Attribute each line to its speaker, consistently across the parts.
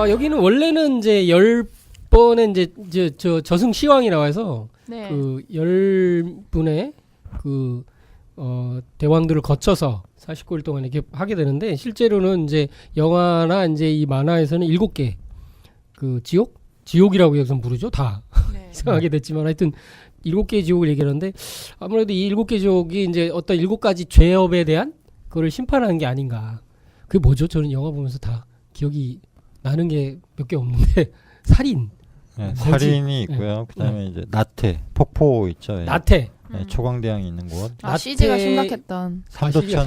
Speaker 1: 여기는 원래는 이제 10번의 이제 저 저승 시황이 나와서
Speaker 2: 네.
Speaker 1: 그 10분의 그 대왕들을 거쳐서 49일 동안 이렇게 하게 되는데 실제로는 이제 영화나 이제 이 만화에서는 7개 그 지옥이라고 여기서 부르죠. 다
Speaker 2: 네.
Speaker 1: 이상하게 됐지만 하여튼 7개의 지옥을 얘기하는데 아무래도 이 7개 지옥이 이제 어떤 7가지 죄업에 대한 그거를 심판하는 게 아닌가. 그게 뭐죠? 저는 영화 보면서 다 기억이 나는 게 몇 개 없는데 살인.
Speaker 3: 네, 살인이 있고요. 그다음에 이제 나태, 폭포 있죠. 예.
Speaker 1: 나태.
Speaker 3: 네, 초강대왕이 있는 곳.
Speaker 2: 아, CG가 심각했던.
Speaker 3: 삼도천.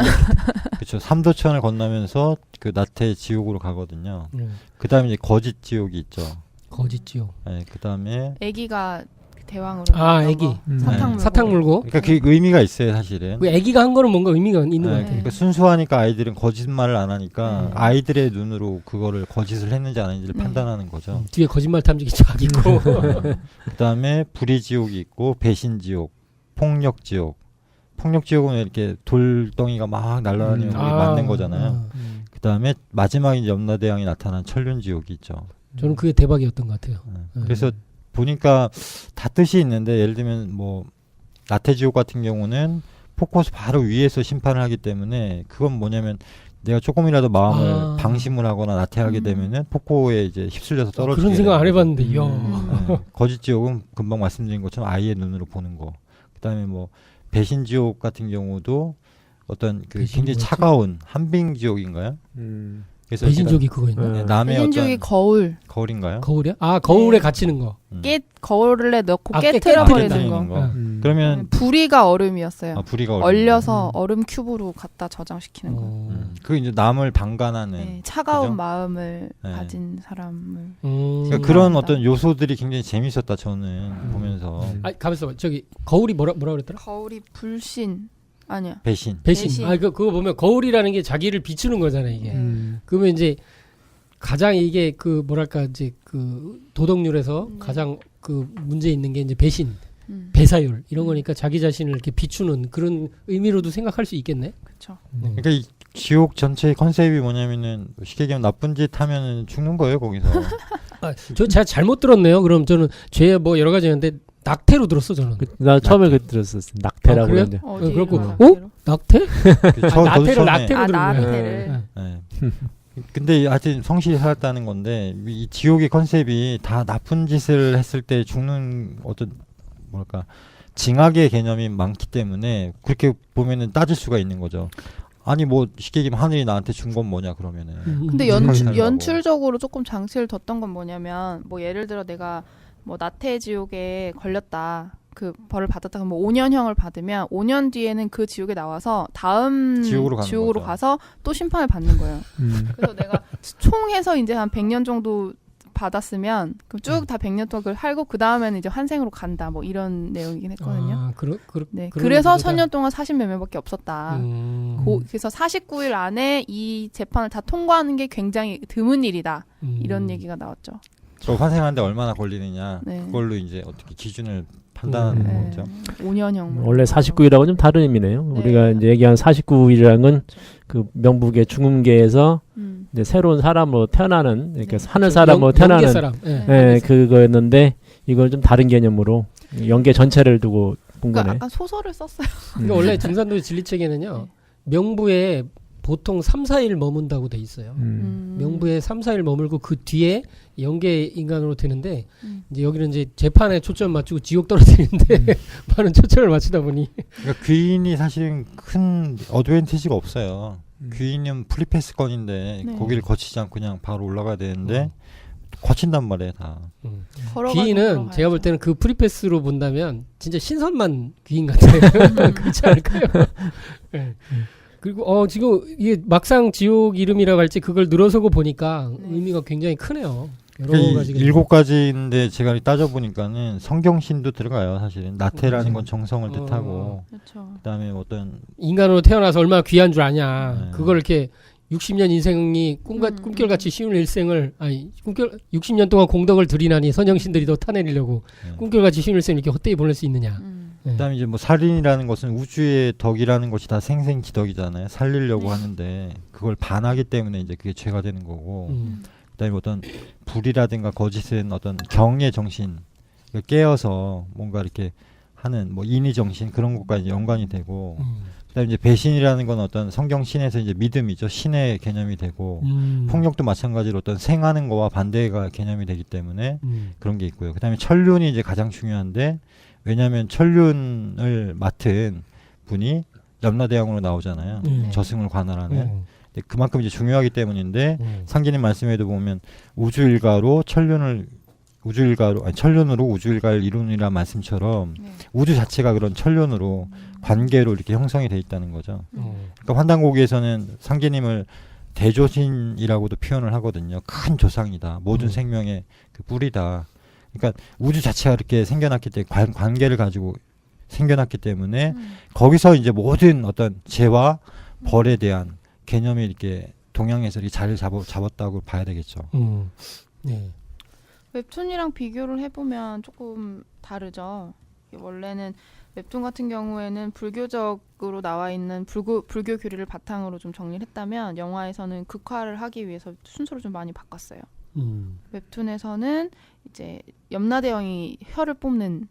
Speaker 3: 그렇죠. 삼도천을 건너면서 그 나태 지옥으로 가거든요. 그다음에 이제 거짓 지옥이 있죠.
Speaker 1: 거짓 지옥.
Speaker 3: 네, 그다음에
Speaker 2: 애기가 대왕으로.
Speaker 1: 애기.
Speaker 2: 사탕 물고.
Speaker 1: 사탕 물고.
Speaker 3: 그러니까 그 의미가 있어요, 사실은.
Speaker 1: 그 애기가 한 거는 뭔가 의미가 있는 것 같아요.
Speaker 3: 그러니까 순수하니까 아이들은 거짓말을 안 하니까
Speaker 1: 네.
Speaker 3: 아이들의 눈으로 그거를 거짓을 했는지 안 했는지를 판단하는 거죠.
Speaker 1: 뒤에 거짓말 탐지기 쫙 있고.
Speaker 3: 그다음에 불의지옥이 있고 배신지옥, 폭력지옥. 폭력지옥은 이렇게 돌덩이가 막 날아다니는 게 맞는 거잖아요. 그다음에 마지막에 이제 염라대왕이 나타난 천륜지옥이 있죠.
Speaker 1: 저는 그게 대박이었던 것 같아요.
Speaker 3: 그래서 보니까 다 뜻이 있는데 예를 들면 뭐 나태지옥 같은 경우는 폭포수 바로 위에서 심판을 하기 때문에 그건 뭐냐면 내가 조금이라도 마음을 방심을 하거나 나태하게 되면은 폭포에 이제 휩쓸려서 떨어지게
Speaker 1: 그런 생각 안
Speaker 3: 되는
Speaker 1: 해봤는데,
Speaker 3: 거죠.
Speaker 1: 이야.
Speaker 3: 네. 거짓지옥은 금방 말씀드린 것처럼 아이의 눈으로 보는 거. 그다음에 뭐 배신지옥 같은 경우도 어떤 그 굉장히
Speaker 1: 뭐였지?
Speaker 3: 차가운 한빙지옥인가요? 그래서
Speaker 1: 배신족이 그거 있나?
Speaker 3: 네, 남의
Speaker 2: 배신족이
Speaker 3: 어떤 거울인가요?
Speaker 1: 거울이야? 거울에
Speaker 2: 네.
Speaker 1: 갇히는 거.
Speaker 2: 거울에 넣고
Speaker 1: 깨트려
Speaker 2: 깨트려버리는 거.
Speaker 3: 거. 그러면
Speaker 2: 부리가 얼음이었어요.
Speaker 3: 부리가
Speaker 2: 얼려서 얼음 큐브로 갖다 저장시키는 거.
Speaker 3: 그 이제 남을 방관하는
Speaker 2: 네, 차가운
Speaker 3: 그죠?
Speaker 2: 마음을
Speaker 3: 네.
Speaker 2: 가진 사람을.
Speaker 3: 그러니까 그런 어떤 요소들이 굉장히 재밌었다 저는 보면서.
Speaker 1: 가만있어 봐. 저기 거울이 뭐라 그랬더라?
Speaker 2: 거울이 불신 아니야.
Speaker 3: 배신.
Speaker 1: 배신. 그거 보면 거울이라는 게 자기를 비추는 거잖아요, 이게. 그러면 이제 가장 이게 그 뭐랄까 이제 그 도덕률에서 가장 그 문제 있는 게 이제 배신, 배사율 이런 거니까 자기 자신을 이렇게 비추는 그런 의미로도 생각할 수 있겠네.
Speaker 2: 그렇죠.
Speaker 3: 그러니까 이 지옥 전체의 컨셉이 뭐냐면은 쉽게 얘기하면 나쁜 짓 하면은 죽는 거예요 거기서.
Speaker 1: 저 제가 잘못 들었네요. 그럼 저는 죄 뭐 여러 가지 있는데 낙태로 들었어 저는.
Speaker 4: 나 처음에 그 들었었어. 낙태라고
Speaker 1: 그래요?
Speaker 4: 그러는데.
Speaker 1: 그렇고
Speaker 2: 낙태로?
Speaker 1: 낙태?
Speaker 3: 저도
Speaker 1: 낙태로 들은 거야.
Speaker 2: 낙태를.
Speaker 3: 네. 근데 하여튼 성실히 살았다는 건데 이 지옥의 컨셉이 다 나쁜 짓을 했을 때 죽는 어떤 뭐랄까 징악의 개념이 많기 때문에 그렇게 보면은 따질 수가 있는 거죠. 아니 뭐 쉽게 얘기하면 하늘이 나한테 준 건 뭐냐 그러면은.
Speaker 2: 근데 연출적으로 조금 장치를 뒀던 건 뭐냐면 뭐 예를 들어 내가 뭐 나태지옥에 걸렸다. 그 벌을 받았다 그러면 5년형을 받으면 5년 뒤에는 그 지옥에 나와서 다음 지옥으로 가서 또 심판을 받는 거예요. 그래서 내가 총 해서 이제 한 100년 정도 받았으면 그럼 쭉 다 100년 동안 그걸 살고 그 다음에는 이제 환생으로 간다 뭐 이런 내용이긴 했거든요. 네, 그래서 1000년 동안 40몇 명밖에 없었다. 그래서 49일 안에 이 재판을 다 통과하는 게 굉장히 드문 일이다. 이런 얘기가 나왔죠.
Speaker 3: 저 환생하는데 얼마나 걸리느냐
Speaker 2: 네.
Speaker 3: 그걸로 이제 어떻게 기준을 판단하는 거죠.
Speaker 2: 5년형.
Speaker 4: 원래 49일하고 좀 다른 의미네요.
Speaker 2: 네.
Speaker 4: 우리가 이제 얘기한 49일이라는 건 그 명북의 중음계에서 이제 새로운 사람으로 태어나는 이렇게 하늘 사람으로 태어나는
Speaker 1: 사람.
Speaker 4: 그거였는데 이걸 좀 다른 개념으로 영계 전체를 두고 본
Speaker 2: 그러니까
Speaker 4: 거네.
Speaker 2: 약간 소설을 썼어요.
Speaker 1: 그러니까 원래 증산도의 진리책에는요. 명부에 보통 3, 4일 머문다고 돼 있어요. 명부에 3, 4일 머물고 그 뒤에 영계 인간으로 되는데 이제 여기는 이제 재판에 초점 맞추고 지옥 떨어지는데 많은 초점을 맞추다 보니
Speaker 3: 그러니까 귀인이 사실은 큰 어드밴티지가 없어요. 귀인은 프리패스 건인데
Speaker 2: 네.
Speaker 3: 거기를 거치지 않고 그냥 바로 올라가야 되는데 거친단 말이에요 다.
Speaker 1: 귀인은 제가 볼 때는 그 프리패스로 본다면 진짜 신선만 귀인 같아요. 그렇지 않을까요? 네. 그리고 지금 이게 막상 지옥 이름이라고 할지 그걸 늘어서고 보니까 의미가 굉장히 크네요. 여러 가지가
Speaker 3: 7가지인데 제가 따져보니까는 성경신도 들어가요. 사실은 나태라는 건 정성을 뜻하고
Speaker 2: 그렇죠.
Speaker 3: 그다음에 어떤
Speaker 1: 인간으로 태어나서 얼마나 귀한 줄 아냐.
Speaker 3: 네.
Speaker 1: 그걸 이렇게 60년 인생이 꿈결같이 쉬운 일생을 60년 동안 공덕을 들이나니 선영신들이 더 타내리려고 꿈결같이 쉬운 일생을 이렇게 헛되이 보낼 수 있느냐.
Speaker 3: 그다음에 이제 뭐 살인이라는 것은 우주의 덕이라는 것이 다 생생지덕이잖아요. 살리려고 하는데 그걸 반하기 때문에 이제 그게 죄가 되는 거고. 그다음에 어떤 불이라든가 거짓은 어떤 경의 정신을 깨어서 뭔가 이렇게 하는 뭐 인의 정신 그런 것까지 연관이 되고 그다음에 이제 배신이라는 건 어떤 성경 신에서 이제 믿음이죠. 신의 개념이 되고 폭력도 마찬가지로 어떤 생하는 거와 반대가 개념이 되기 때문에 그런 게 있고요. 그다음에 천륜이 이제 가장 중요한데 왜냐하면 천륜을 맡은 분이 염라대왕으로 나오잖아요. 저승을 관할하는. 근데 그만큼 이제 중요하기 때문인데 상기님 말씀에도 보면 우주일가로 천륜으로 우주일가를 이루느라 말씀처럼 우주 자체가 그런 천륜으로 관계로 이렇게 형성이 돼 있다는 거죠. 그러니까 환단고기에서는 상기님을 대조신이라고도 표현을 하거든요. 큰 조상이다. 모든 생명의 그 뿌리다. 그러니까 우주 자체가 이렇게 생겨났기 때문에 관계를 가지고 생겨났기 때문에 거기서 이제 모든 어떤 죄와 벌에 대한 개념이 이렇게 동양에서 이렇게 자리를 잡았다고 봐야 되겠죠.
Speaker 1: 네.
Speaker 2: 웹툰이랑 비교를 해보면 조금 다르죠. 원래는 웹툰 같은 경우에는 불교적으로 나와 있는 불교 교리를 바탕으로 좀 정리를 했다면 영화에서는 극화를 하기 위해서 순서를 좀 많이 바꿨어요. 웹툰에서는 이제 염라대왕이 혀를 뽑는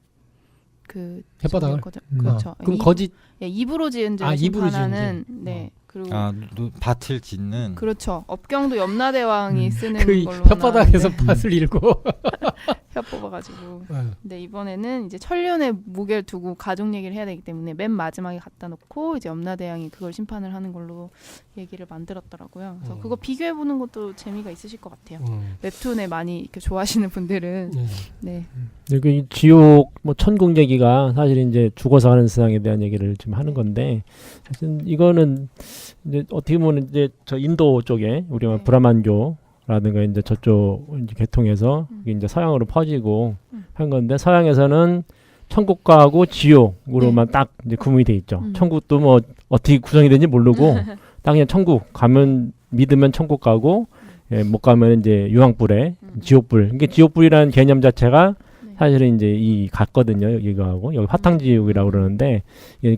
Speaker 2: 그
Speaker 1: 혓바닥을?
Speaker 2: 그렇죠.
Speaker 1: 그럼 거짓
Speaker 2: 입으로 지은 죄를
Speaker 1: 입으로
Speaker 2: 심판하는
Speaker 1: 지은 죄.
Speaker 2: 네. 그리고
Speaker 3: 밭을 짓는
Speaker 2: 그렇죠. 업경도 염라대왕이 쓰는
Speaker 1: 그
Speaker 2: 걸로
Speaker 1: 혓바닥에서
Speaker 2: 나오는데
Speaker 1: 밭을 잃고
Speaker 2: 혀 뽑아가지고. 근데 이번에는 이제 천륜의 무게를 두고 가족 얘기를 해야 되기 때문에 맨 마지막에 갖다 놓고 이제 염라대왕이 그걸 심판을 하는 걸로 얘기를 만들었더라고요. 그래서 그거 비교해 보는 것도 재미가 있으실 것 같아요. 웹툰에 많이 이렇게 좋아하시는 분들은 네.
Speaker 4: 그 지옥 뭐 천국 얘기가 사실 이제 죽어서 가는 세상에 대한 얘기를 지금 하는 건데 사실 이거는 이제 어떻게 보면 이제 저 인도 쪽에 우리가 브라만교라든가 이제 저쪽 이제 계통에서 이제 서양으로 퍼지고 한 건데 서양에서는 천국하고 지옥으로만 딱 이제 구분이 돼 있죠. 천국도 뭐 어떻게 구성이 되는지 모르고 딱 그냥 천국 가면 믿으면 천국 가고 못 가면 이제 유황불에 지옥불. 이게 지옥불이라는 개념 자체가 사실은 이제 이 같거든요. 이거하고 여기 화탕지옥이라고 그러는데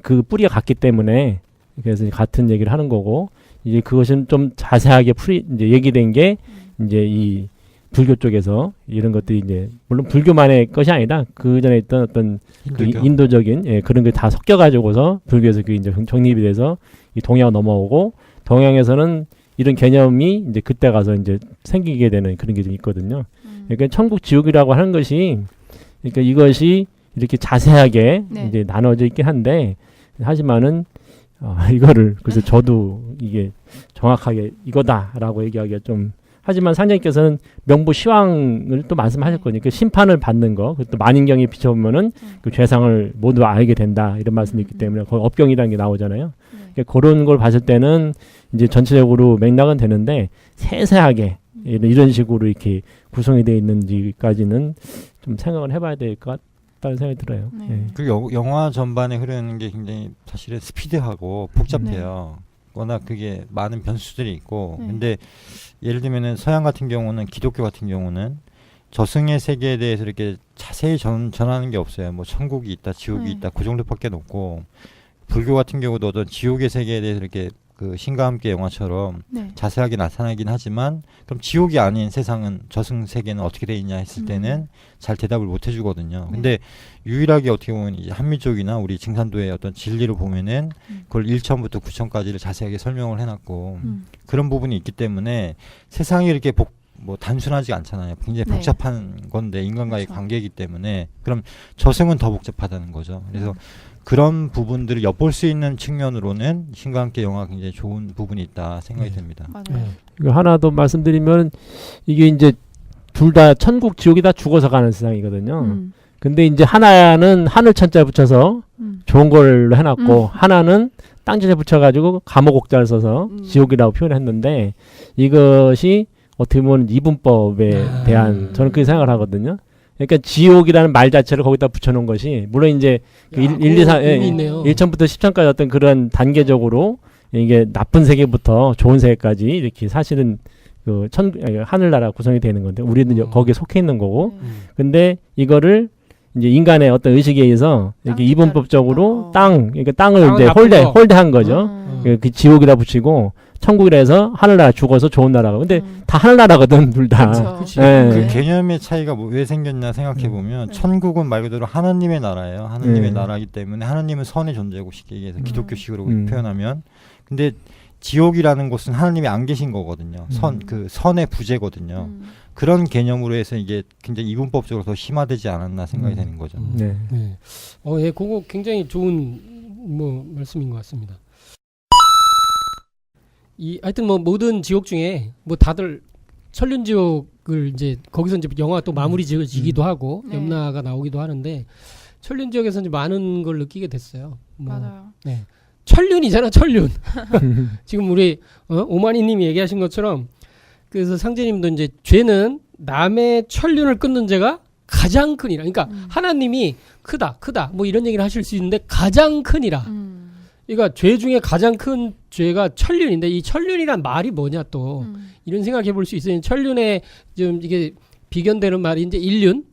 Speaker 4: 그 뿌리가 같기 때문에 그래서 같은 얘기를 하는 거고 이제 그것은 좀 자세하게 이제 얘기된 게 이제 이 불교 쪽에서 이런 것들이 이제 물론 불교만의 것이 아니라 그 전에 있던 어떤 그 인도적인 그런 게 다 섞여 가지고서 불교에서 그 이제 정립이 돼서 이 동양 넘어오고 동양에서는 이런 개념이 이제 그때 가서 이제 생기게 되는 그런 게 좀 있거든요. 그러니까 천국 지옥이라고 하는 것이 그러니까 이것이 이렇게 자세하게 이제 나눠져 있긴 한데 하지만은 이거를 그래서 저도 이게 정확하게 이거다라고 얘기하기가 좀 하지만 상장님께서는 명부 시황을 또 말씀하셨거든요. 그 심판을 받는 거, 또 만인경에 비춰보면은 그 죄상을 모두 알게 된다 이런 말씀이 있기 때문에 거기 업경이라는 게 나오잖아요. 그러니까 그런 걸 봤을 때는 이제 전체적으로 맥락은 되는데 세세하게 이런 식으로 이렇게 구성이 되어 있는지까지는 좀 생각을 해봐야 될 것 같다는 생각이 들어요.
Speaker 3: 그리고 영화 전반에 흐르는 게 굉장히 사실은 스피드하고 복잡해요. 워낙 그게 많은 변수들이 있고 근데 예를 들면은 서양 같은 경우는 기독교 같은 경우는 저승의 세계에 대해서 이렇게 자세히 전하는 게 없어요. 뭐 천국이 있다, 지옥이 있다 그 정도밖에 없고 불교 같은 경우도 어떤 지옥의 세계에 대해서 이렇게 그 신과 함께 영화처럼 자세하게 나타나긴 하지만 그럼 지옥이 아닌 세상은 저승 세계는 어떻게 돼 있냐 했을 때는 잘 대답을 못 해주거든요. 근데 유일하게 어떻게 보면 이제 한미 쪽이나 우리 징산도의 어떤 진리로 보면은 그걸 1천부터 9천까지를 자세하게 설명을 해놨고 그런 부분이 있기 때문에 세상이 이렇게 뭐 단순하지 않잖아요. 굉장히 복잡한 건데 인간과의 관계이기 때문에 그럼 저승은 더 복잡하다는 거죠. 그래서 그런 부분들을 엿볼 수 있는 측면으로는 신과 함께 영화가 굉장히 좋은 부분이 있다 생각이 듭니다.
Speaker 4: 맞아요. 하나 더 말씀드리면 이게 이제 둘 다 천국 지옥이 다 죽어서 가는 세상이거든요. 근데 이제 하나는 하늘 천자 붙여서 좋은 걸로 해놨고 하나는 땅지에 붙여가지고 감옥 옥자를 써서 지옥이라고 표현했는데 이것이 어떻게 보면 이분법에 대한 저는 그렇게 생각을 하거든요. 그러니까 지옥이라는 말 자체를 거기다 붙여놓은 것이 물론 이제 1, 2, 3, 1천부터 10천까지 어떤 그런 단계적으로 이게 나쁜 세계부터 좋은 세계까지 이렇게 사실은 그 하늘나라 구성이 되는 건데 우리는 거기에 속해 있는 거고 근데 이거를 이제 인간의 어떤 의식에 의해서 이렇게
Speaker 2: 땅
Speaker 4: 이분법적으로
Speaker 2: 기다렸다.
Speaker 4: 그러니까 땅을
Speaker 1: 땅은
Speaker 4: 이제
Speaker 1: 나쁜 거.
Speaker 4: 홀대한 거죠.
Speaker 2: 음.
Speaker 4: 그 지옥이라 붙이고 천국이라 해서 하늘나라 죽어서 좋은 나라가. 근데 다 하늘나라거든 둘 다.
Speaker 2: 그쵸.
Speaker 1: 그치.
Speaker 4: 예.
Speaker 3: 그 개념의 차이가 왜 생겼냐 생각해 보면 천국은 말 그대로 하나님의 나라예요. 하나님의 나라이기 때문에 하나님은 선의 존재고 쉽게 얘기해서 기독교식으로 표현하면 근데 지옥이라는 곳은 하나님이 안 계신 거거든요. 그 선의 부재거든요. 그런 개념으로 해서 이게 굉장히 이분법적으로 더 심화되지 않았나 생각이 되는 거죠.
Speaker 4: 네.
Speaker 1: 네. 예, 그거 굉장히 좋은 뭐 말씀인 것 같습니다. 하여튼 뭐 모든 지옥 중에 뭐 다들 천륜 지옥을 이제 거기서 이제 영화가 또 마무리 지어지기도 하고
Speaker 2: 네.
Speaker 1: 염라가 나오기도 하는데 천륜 지옥에서 이제 많은 걸 느끼게 됐어요. 뭐,
Speaker 2: 맞아요.
Speaker 1: 네. 천륜이잖아, 천륜. 지금 우리 오마니님이 얘기하신 것처럼 그래서 상제님도 이제 죄는 남의 천륜을 끊는 죄가 가장 큰이라. 그러니까 하나님이 크다 뭐 이런 얘기를 하실 수 있는데 가장 큰이라. 그러니까 죄 중에 가장 큰 죄가 천륜인데 이 천륜이란 말이 뭐냐 또 이런 생각해 볼 수 있어요. 천륜에 좀 이게 비견되는 말이 이제 일륜.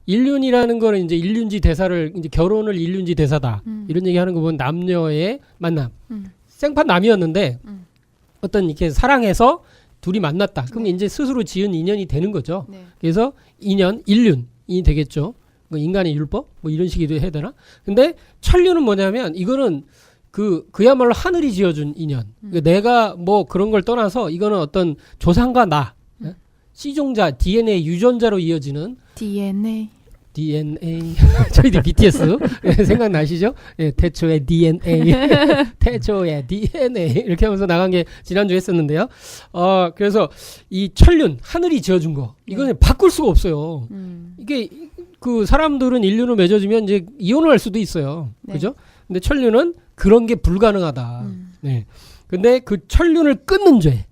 Speaker 1: 일륜이라는 거는 이제 일륜지 대사를 이제 결혼을 일륜지 대사다 이런 얘기하는 거 보면 남녀의 만남. 생판 남이었는데 어떤 이렇게 사랑해서 둘이 만났다. 그럼 이제 스스로 지은 인연이 되는 거죠.
Speaker 2: 네.
Speaker 1: 그래서 인연, 일륜이 되겠죠. 뭐 인간의 율법 뭐 이런 식으로 해야 되나? 근데 천륜은 뭐냐면 이거는 그야말로 하늘이 지어준 인연. 그러니까 내가 뭐 그런 걸 떠나서 이거는 어떤 조상과 나, 씨종자, DNA 유전자로 이어지는
Speaker 2: DNA.
Speaker 1: 저희들 BTS 생각나시죠? 예, 태초의 DNA, 태초의 DNA 이렇게 하면서 나간 게 지난주에 했었는데요. 그래서 이 천륜 하늘이 지어준 거 이거는 바꿀 수가 없어요. 이게 그 사람들은 인륜을 맺어주면 이제 이혼을 할 수도 있어요.
Speaker 2: 네.
Speaker 1: 그죠? 근데 천륜은 그런 게 불가능하다. 네. 근데 그 천륜을 끊는 죄.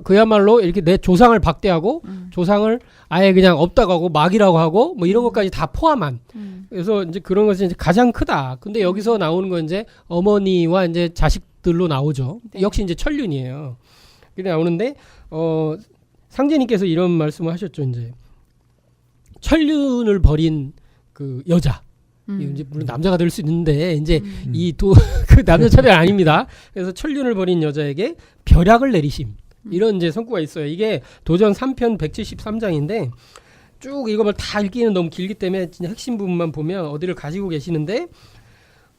Speaker 1: 그야말로 이렇게 내 조상을 박대하고 조상을 아예 그냥 없다고 하고 막이라고 하고 뭐 이런 것까지 다 포함한. 그래서 이제 그런 것이 이제 가장 크다. 근데 여기서 나오는 건 이제 어머니와 이제 자식들로 나오죠.
Speaker 2: 네.
Speaker 1: 역시 이제 천륜이에요. 그래 나오는데 상제님께서 이런 말씀을 하셨죠. 이제 천륜을 버린 그 여자. 이제 물론 남자가 될 수 있는데 이제 그 남녀 차별 아닙니다. 그래서 천륜을 벌인 여자에게 벼락을 내리심 이런 이제 성구가 있어요. 이게 도전 3편 173장인데 쭉 이걸 다 읽기는 너무 길기 때문에 진짜 핵심 부분만 보면 어디를 가지고 계시는데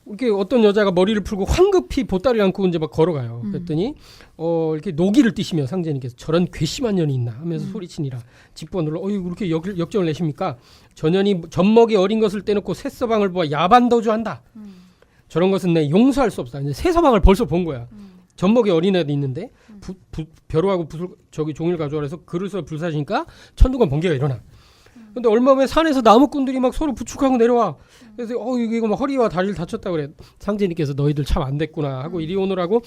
Speaker 1: 이렇게 어떤 여자가 머리를 풀고 황급히 보따리를 안고 이제 막 걸어가요. 그랬더니 이렇게 노기를 띠시며 상제님께서 저런 괘씸한 년이 있나 하면서 소리치니라. 직번으로 그렇게 역정을 내십니까? 전년이 젖먹이 어린 것을 떼놓고 새서방을 보아 야반도주한다. 저런 것은 내 용서할 수 없다. 이제 새서방을 벌써 본 거야. 젖먹이 어린 애도 있는데 벼루하고 저기 종이를 가져와서 서 그릇을 불사시니까 천둥과 번개가 일어나. 근데 얼마 후에 산에서 나무꾼들이 막 서로 부축하고 내려와. 그래서 이거 막 허리와 다리를 다쳤다 그래. 상제님께서 너희들 참 안 됐구나 하고 이리 오느라고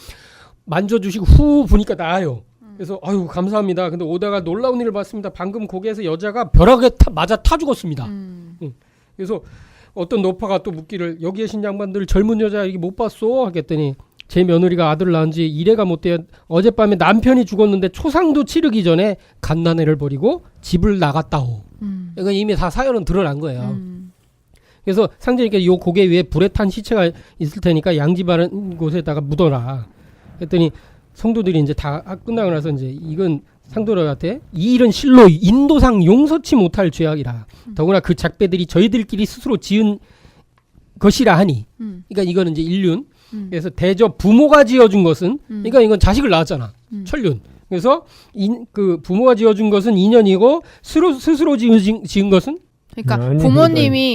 Speaker 1: 만져주시고 후 보니까 나아요. 그래서 아유 감사합니다. 근데 오다가 놀라운 일을 봤습니다. 방금 거기에서 여자가 벼락에 맞아 타 죽었습니다. 그래서 어떤 노파가 또 묻기를 여기 계신 양반들 젊은 여자 이게 못 봤어? 하겠더니 제 며느리가 아들을 낳은 지 이래가 못 돼요. 어젯밤에 남편이 죽었는데 초상도 치르기 전에 갓난애를 버리고 집을 나갔다오. 이건 이미 다 사연은 드러난 거예요. 그래서 상제님께 요 고개 위에 불에 탄 시체가 있을 테니까 양지바른 곳에다가 묻어라. 그랬더니 성도들이 이제 다 끝나고 나서 이제 이건 상도들한테 이 일은 실로 인도상 용서치 못할 죄악이라. 더구나 그 작배들이 저희들끼리 스스로 지은 것이라 하니. 그러니까 이거는 이제 인륜. 그래서 대저 부모가 지어준 것은 그러니까 이건 자식을 낳았잖아. 천륜. 그래서 그 부모가 지어준 것은 인연이고 스스로 지은 것은
Speaker 2: 그러니까
Speaker 4: 아니,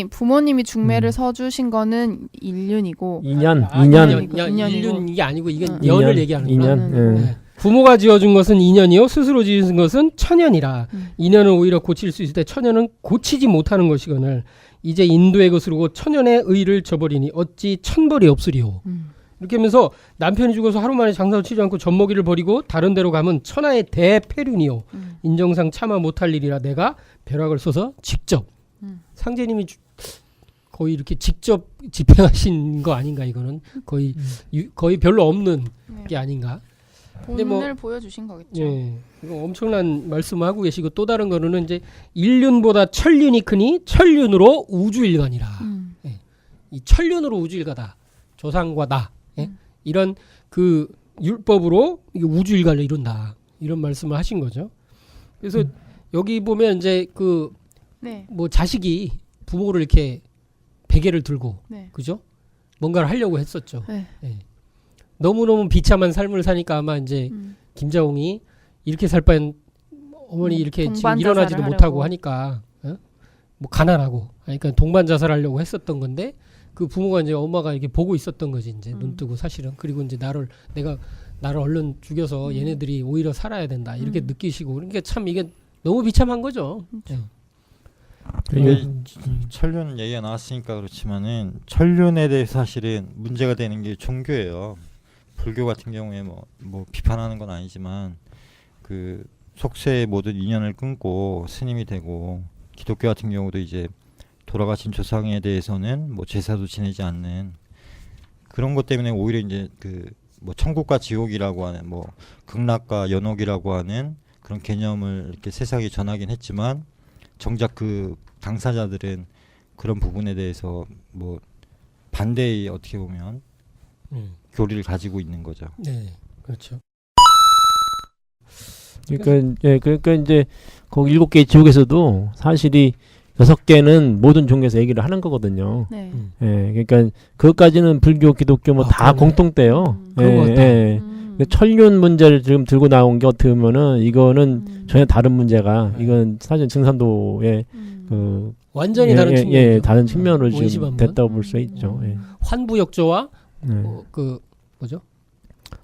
Speaker 2: 부모님이 중매를 서주신 거는 인륜이고
Speaker 4: 인연.
Speaker 1: 인륜이 아니고 이건 연을 얘기하는 거야.
Speaker 4: 인연.
Speaker 1: 네. 부모가 지어준 것은 인연이요 스스로 지은 것은 천연이라. 인연은 오히려 고칠 수 있을 때 천연은 고치지 못하는 것이거늘 이제 인도의 것으로 천연의 의를 저버리니 어찌 천벌이 없으리오. 이렇게 하면서 남편이 죽어서 하루 만에 장사를 치지 않고 젖먹이를 버리고 다른 데로 가면 천하의 대폐륜이요. 인정상 참아 못할 일이라 내가 벼락을 써서 직접 상제님이 거의 이렇게 직접 집행하신 거 아닌가. 이거는 거의 별로 없는 게 아닌가. 근데 뭐-
Speaker 2: 본을 보여주신 거겠죠.
Speaker 1: 예. 이거 엄청난 말씀을 하고 계시고 또 다른 거는 이제 인륜보다 천륜이 크니 천륜으로 우주일관이라. 이 천륜으로 우주일가다. 조상과 나. 예? 이런 그 율법으로 이게 우주일관을 이룬다. 이런 말씀을 하신 거죠. 그래서 여기 보면 이제 그
Speaker 2: 네.
Speaker 1: 뭐 자식이 부모를 이렇게 베개를 들고
Speaker 2: 네.
Speaker 1: 그죠? 뭔가를 하려고 했었죠.
Speaker 2: 네.
Speaker 1: 예. 너무너무 비참한 삶을 사니까 아마 이제
Speaker 2: 음.
Speaker 1: 김자홍이 이렇게 살 바엔 어머니 이렇게 지금
Speaker 2: 동반
Speaker 1: 일어나지도
Speaker 2: 자살을
Speaker 1: 못하고
Speaker 2: 하려고.
Speaker 1: 하니까 뭐 가난하고 그러니까 동반 자살하려고 했었던 건데 그 부모가 이제 엄마가 이렇게 보고 있었던 거지 이제 눈 뜨고 사실은 그리고 이제 나를 얼른 죽여서 얘네들이 오히려 살아야 된다 이렇게 느끼시고 그러니까 참 이게 너무 비참한 거죠. 예.
Speaker 3: 이게 천륜 얘기가 나왔으니까 그렇지만은 천륜에 대해 사실은 문제가 되는 게 종교예요. 불교 같은 경우에 뭐 비판하는 건 아니지만 그 속세의 모든 인연을 끊고 스님이 되고 기독교 같은 경우도 이제 돌아가신 조상에 대해서는 뭐 제사도 지내지 않는 그런 것 때문에 오히려 이제 그 뭐 천국과 지옥이라고 하는 뭐 극락과 연옥이라고 하는 그런 개념을 이렇게 세상에 전하긴 했지만 정작 그 당사자들은 그런 부분에 대해서 뭐 반대의 어떻게 보면 교리를 가지고 있는 거죠.
Speaker 1: 네, 그렇죠.
Speaker 4: 그러니까 이제 거기 7개의 지옥에서도 사실이 6개는 모든 종교에서 얘기를 하는 거거든요.
Speaker 2: 네.
Speaker 4: 예, 그러니까 그것까지는 불교, 기독교 뭐 다
Speaker 1: 그러네.
Speaker 4: 공통돼요.
Speaker 1: 그런 것 같다.
Speaker 4: 그 천륜 문제를 지금 들고 나온 게 어떻게 보면은 이거는 전혀 다른 문제가 이건 사실 증산도의 그
Speaker 1: 완전히 다른 측면이죠.
Speaker 4: 예, 다른 측면을 지금
Speaker 1: 원시반문.
Speaker 4: 됐다고 볼 수 있죠. 예.
Speaker 1: 환부역조와
Speaker 4: 네.
Speaker 1: 그 뭐죠?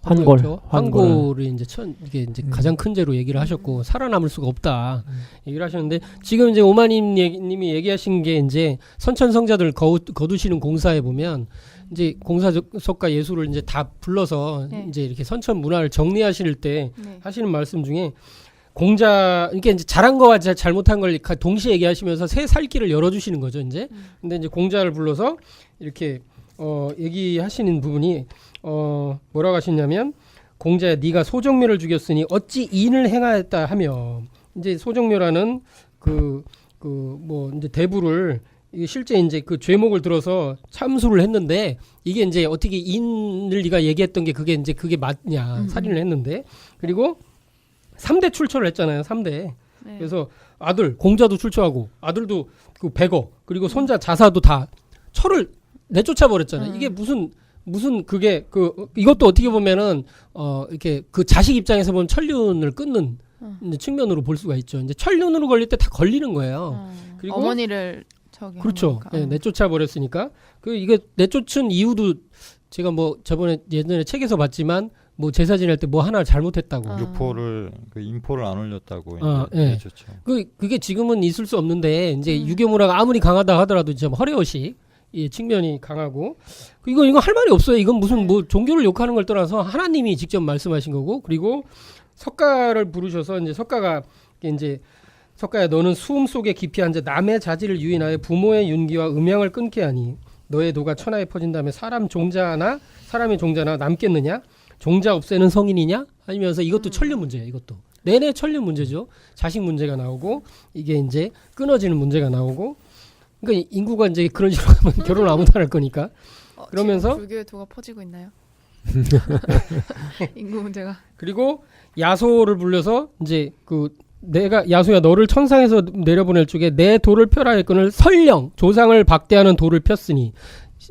Speaker 4: 환골,
Speaker 1: 환골을 이제 이게 이제 가장 큰 죄로 얘기를 하셨고 살아남을 수가 없다 얘기를 하셨는데 지금 이제 오마님이 얘기하신 게 이제 선천성자들 거두시는 공사에 보면 이제 공사석가 예수를 이제 다 불러서
Speaker 2: 네.
Speaker 1: 이제 이렇게 선천 문화를 정리하실 때
Speaker 2: 네.
Speaker 1: 하시는 말씀 중에 공자 그러니까 이제 잘한 거와 잘못한 걸 동시에 얘기하시면서 새 살길을 열어주시는 거죠 이제 근데 이제 공자를 불러서 이렇게 얘기하시는 부분이 뭐라고 하셨냐면 공자야 네가 소정묘를 죽였으니 어찌 인을 행하였다 하며 이제 소정묘라는 뭐 이제 대부를 이게 실제 이제 그 죄목을 들어서 참수를 했는데 이게 이제 어떻게 인을 네가 얘기했던 게 그게 맞냐 살인을 했는데 그리고 3대 출처를 했잖아요 3대
Speaker 2: 네.
Speaker 1: 그래서 아들 공자도 출처하고 아들도 그 백어 그리고 손자 자사도 다 철을 내쫓아 버렸잖아요. 이게 무슨 그게 이것도 어떻게 보면은 이렇게 그 자식 입장에서 보면 천륜을 끊는 이제 측면으로 볼 수가 있죠. 이제 천륜으로 걸릴 때 다 걸리는 거예요. 그리고
Speaker 2: 어머니를 저기
Speaker 1: 그렇죠.
Speaker 2: 하는 거니까.
Speaker 1: 예, 내쫓아 버렸으니까 이게 내쫓은 이유도 제가 뭐 예전에 책에서 봤지만 뭐 제사 지낼 때 뭐 하나 잘못했다고.
Speaker 3: 유포를 그 인포를 안 올렸다고
Speaker 1: 예.
Speaker 3: 좋죠.
Speaker 1: 그게 지금은 있을 수 없는데 이제 유교 문화가 아무리 강하다 하더라도 좀 허례허식 이 측면이 강하고 이건 할 말이 없어요. 이건 무슨 뭐 종교를 욕하는 걸 떠나서 하나님이 직접 말씀하신 거고 그리고 석가를 부르셔서 이제 석가가 이제 석가야 너는 수음 속에 깊이 앉아 남의 자질을 유인하여 부모의 윤기와 음양을 끊게 하니 너의 도가 천하에 퍼진 다음에 사람의 종자나 남겠느냐 종자 없애는 성인이냐 하면서 이것도 천륜 문제예요. 이것도 내내 천륜 문제죠. 자식 문제가 나오고 이게 이제 끊어지는 문제가 나오고 그러니까 인구가 이제 그런 식으로 하면 결혼 아무도 안 할 거니까 그러면서
Speaker 2: 지금 불교의 도가 퍼지고 있나요? 인구 문제가.
Speaker 1: 그리고 야소를 불려서 이제 내가 야소야 너를 천상에서 내려보낼 쪽에 내 도를 펴라 했거늘 설령 조상을 박대하는 도를 폈으니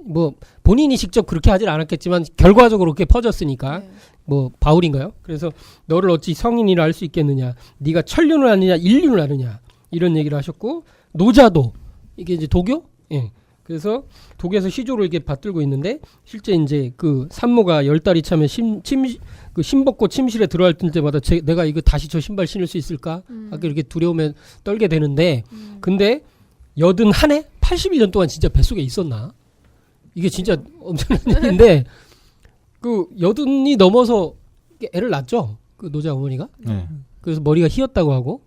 Speaker 1: 뭐 본인이 직접 그렇게 하진 않았겠지만 결과적으로 그렇게 퍼졌으니까
Speaker 2: 네.
Speaker 1: 뭐 바울인가요? 그래서 너를 어찌 성인이라 할 수 있겠느냐 네가 천륜을 아느냐 인륜을 아느냐 이런 얘기를 하셨고 노자도 이게 이제 도교? 예. 그래서 독에서 시조를 이렇게 받들고 있는데 실제 이제 그 산모가 10달이 차면 심 벗고 침실에 들어갈 때마다 내가 이거 다시 저 신발 신을 수 있을까? 아까 이렇게 두려움에 떨게 되는데 근데 81해? 81년 동안 진짜 뱃속에 있었나? 이게 진짜 엄청난 일인데 그 80이 넘어서 애를 낳죠. 그 노자 어머니가.
Speaker 3: 네.
Speaker 1: 그래서 머리가 휘었다고 하고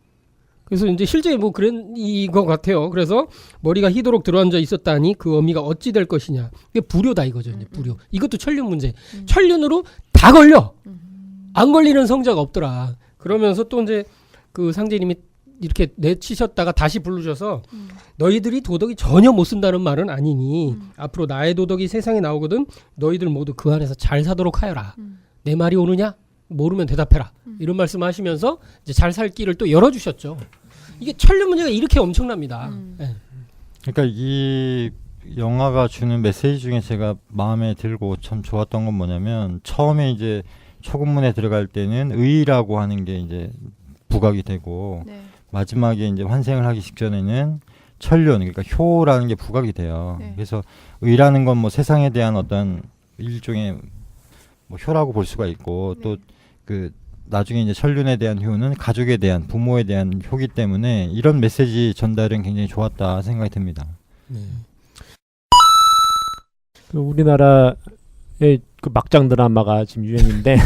Speaker 1: 그래서 이제 실제 뭐 그런 것 같아요. 그래서 머리가 휘도록 들어앉아 있었다니 그 어미가 어찌 될 것이냐. 이게 불효다 이거죠. 이제 불효. 이것도 천륜 문제. 천륜으로 다 걸려. 안 걸리는 성자가 없더라. 그러면서 또 이제 그 상제님이 이렇게 내치셨다가 다시 부르셔서 너희들이 도덕이 전혀 못 쓴다는 말은 아니니 앞으로 나의 도덕이 세상에 나오거든 너희들 모두 그 안에서 잘 사도록 하여라. 내 말이 오느냐? 모르면 대답해라. 이런 말씀하시면서 이제 잘 살 길을 또 열어주셨죠. 이게 천륜 문제가 이렇게 엄청납니다. 네.
Speaker 3: 그러니까 이 영화가 주는 메시지 중에 제가 마음에 들고 참 좋았던 건 뭐냐면 처음에 이제 초급문에 들어갈 때는 의라고 하는 게 이제 부각이 되고
Speaker 2: 네.
Speaker 3: 마지막에 이제 환생을 하기 직전에는 천륜 그러니까 효라는 게 부각이 돼요.
Speaker 2: 네.
Speaker 3: 그래서 의라는 건 뭐 세상에 대한 어떤 일종의 뭐 효라고 볼 수가 있고
Speaker 2: 네.
Speaker 3: 또 그 나중에 이제 천륜에 대한 효는 가족에 대한 부모에 대한 효기 때문에 이런 메시지 전달은 굉장히 좋았다 생각이 듭니다.
Speaker 1: 네.
Speaker 4: 그 우리나라의 그 막장 드라마가 지금 유행인데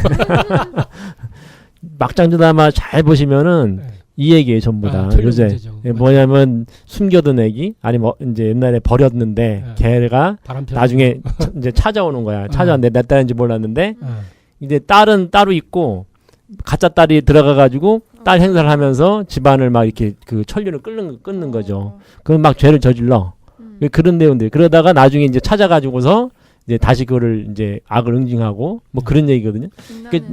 Speaker 4: 막장 드라마 잘 보시면은
Speaker 1: 네.
Speaker 4: 이 얘기예요 전부 다.
Speaker 1: 천륜
Speaker 4: 요새
Speaker 1: 문제죠.
Speaker 4: 예, 뭐냐면 숨겨둔 애기 아니면 이제 옛날에 버렸는데
Speaker 1: 네.
Speaker 4: 걔가
Speaker 1: 바람펴
Speaker 4: 나중에 이제 찾아오는 거야. 찾아왔는데 내 딸인지 몰랐는데 이제 딸은 따로 있고 가짜 딸이 들어가가지고 딸 행사를 하면서 집안을 막 이렇게 그 천륜을 끊는 거죠. 그럼 막 죄를 저질러. 그런 내용들. 그러다가 나중에 이제 찾아가지고서 이제 다시 그거를 이제 악을 응징하고 뭐 그런 얘기거든요.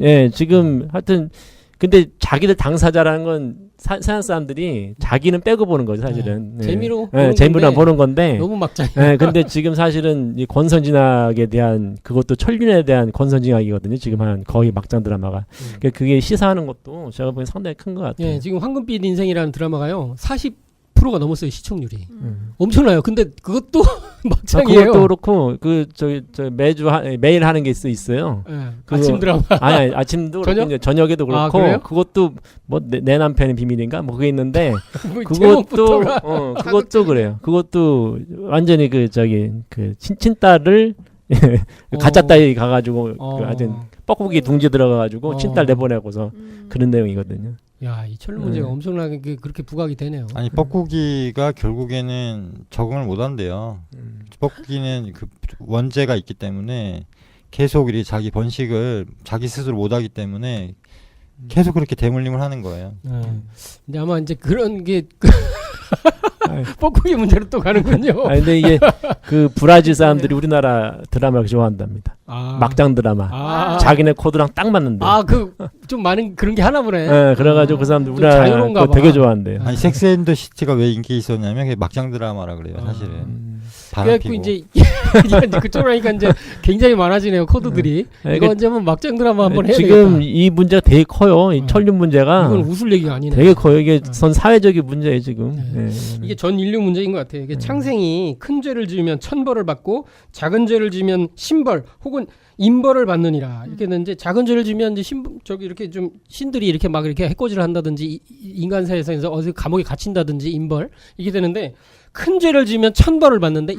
Speaker 4: 예, 지금 하여튼 근데 자기들 당사자라는 건 서양 사람들이 자기는 빼고 보는 거죠, 사실은. 예.
Speaker 1: 재미로
Speaker 4: 예, 재미로 보는 건데.
Speaker 1: 너무 막장이야.
Speaker 4: 예, 근데 지금 사실은 이 권선징악에 대한 그것도 천륜에 대한 권선징악이거든요. 지금 한 거의 막장 드라마가. 그러니까 그게 시사하는 것도 제가 보기엔 상당히 큰 것 같아요.
Speaker 1: 예, 지금 황금빛 인생이라는 드라마가요. 40%가 넘었어요, 시청률이. 엄청나요. 근데 그것도 막장이에요.
Speaker 4: 그것도 그렇고 저 매주 매일 하는 게 있어요.
Speaker 1: 예,
Speaker 4: 그거-
Speaker 1: 아침 드라마.
Speaker 4: 아니 아침도 그렇고
Speaker 1: 저녁?
Speaker 4: 이제 저녁에도
Speaker 1: 아,
Speaker 4: 그렇고
Speaker 1: 그래요?
Speaker 4: 그것도 뭐 내 남편의 비밀인가 뭐 그게 있는데
Speaker 1: 뭐
Speaker 4: 그것도
Speaker 1: 제목부터가
Speaker 4: 그것도 그래요. 그것도 완전히 그 친딸을 가짜 딸이 가가지고 그 하여튼 뻐꾸기 둥지 들어가가지고 친딸 내보내고서 그런 내용이거든요.
Speaker 1: 야, 이 천륜 문제가
Speaker 4: 네.
Speaker 1: 엄청나게 그렇게 부각이 되네요.
Speaker 3: 아니 뻐꾸기가 결국에는 적응을 못 한대요. 뻐꾸기는 그 원죄가 있기 때문에 계속 이렇게 자기 번식을 자기 스스로 못 하기 때문에 계속 그렇게 대물림을 하는 거예요.
Speaker 1: 근데 아마 이제 그런 게
Speaker 4: 아이.
Speaker 1: 뻐꾸기 문제로 또 가는군요.
Speaker 4: 아 근데 이게 그 브라질 사람들이 우리나라 드라마를 좋아한답니다. 막장 드라마. 자기네 코드랑 딱 맞는데.
Speaker 1: 그 좀 많은 그런 게 하나 보네.
Speaker 4: 네, 그래가지고 그 사람들
Speaker 1: 좀
Speaker 4: 우리나라
Speaker 1: 자유로운가
Speaker 4: 그거 되게
Speaker 1: 봐.
Speaker 4: 좋아한대요.
Speaker 3: 아니 섹스 앤더 시티가 왜 인기 있었냐면 그게 막장 드라마라 그래요, 사실은. 바람
Speaker 1: 그래갖고
Speaker 3: 피고.
Speaker 1: 이제 그쪽으로 하니까 이제 굉장히 많아지네요, 코드들이. 이거 언제 한번 막장 드라마 한번 해야
Speaker 4: 지금
Speaker 1: 되겠다.
Speaker 4: 이 문제가 되게 커요. 이 천륜 문제가
Speaker 1: 이건 웃을 얘기가 아니네.
Speaker 4: 되게 커요. 이게 전 사회적인 문제예요 지금.
Speaker 1: 네. 이게 전 인류 문제인 것 같아요. 이게 창생이 큰 죄를 지으면 천벌을 받고 작은 죄를 지으면 신벌 혹은 인벌을 받느니라. 이렇게 되는데 작은 죄를 지으면 이제 저기 이렇게 좀 신들이 이렇게 막 이렇게 해코지를 한다든지 인간 세상에서 어디 감옥에 갇힌다든지 인벌 이게 되는데 큰 죄를 지으면 천벌을 받는데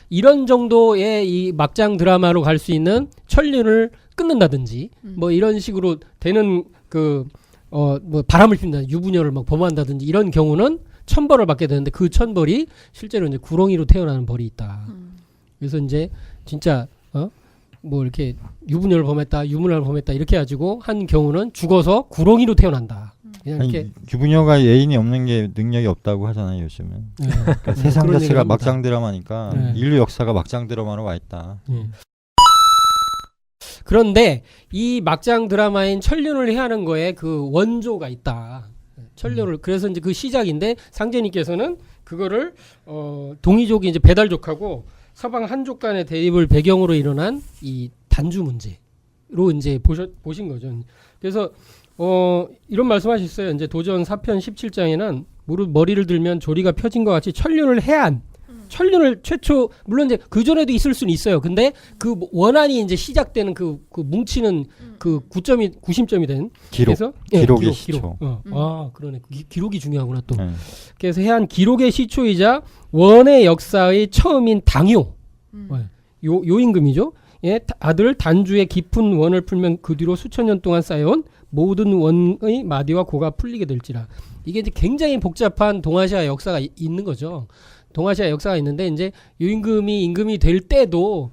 Speaker 1: 이런 정도의 이 막장 드라마로 갈 수 있는 천륜을 끊는다든지 뭐 이런 식으로 되는 뭐 바람을 핀다 유부녀를 막 범한다든지 이런 경우는 천벌을 받게 되는데 그 천벌이 실제로 이제 구렁이로 태어나는 벌이 있다. 그래서 이제 진짜 뭐 이렇게 유부녀를 범했다, 유문을 범했다 이렇게 해가지고 한 경우는 죽어서 구렁이로 태어난다. 그냥 이렇게
Speaker 3: 아니, 유부녀가 예인이 없는 게 능력이 없다고 하잖아요, 요즘은.
Speaker 1: 네.
Speaker 3: 그러니까 세상
Speaker 1: 그런
Speaker 3: 자체가
Speaker 1: 얘기를 합니다.
Speaker 3: 막장 드라마니까
Speaker 1: 네.
Speaker 3: 인류 역사가 막장 드라마로 와 있다.
Speaker 1: 그런데 이 막장 드라마인 천륜을 해야 하는 거에 그 원조가 있다. 천륜을 그래서 이제 그 시작인데 상제님께서는 그거를 동이족이 이제 배달족하고 서방 한족 간의 대립을 배경으로 일어난 이 단주 문제로 이제 보신 거죠. 그래서 이런 말씀하셨어요. 이제 도전 4편 17장에는 무릇 머리를 들면 조리가 펴진 것 같이 천륜을 해안. 천륜을 최초 물론 이제 그 전에도 있을 수는 있어요. 근데 그 원한이 이제 시작되는 그 뭉치는 그 구심점이 된
Speaker 3: 기록.
Speaker 1: 그래서
Speaker 3: 기록의
Speaker 1: 기록.
Speaker 3: 시초.
Speaker 1: 아 그러네. 기록이 중요하구나 또.
Speaker 3: 네.
Speaker 1: 그래서 해안 기록의 시초이자 원의 역사의 처음인 당요. 요임금이죠. 예, 아들 단주의 깊은 원을 풀면 그 뒤로 수천 년 동안 쌓여온 모든 원의 마디와 고가 풀리게 될지라. 이게 이제 굉장히 복잡한 동아시아 역사가 있는 거죠. 동아시아 역사가 있는데 이제 요임금이 임금이 될 때도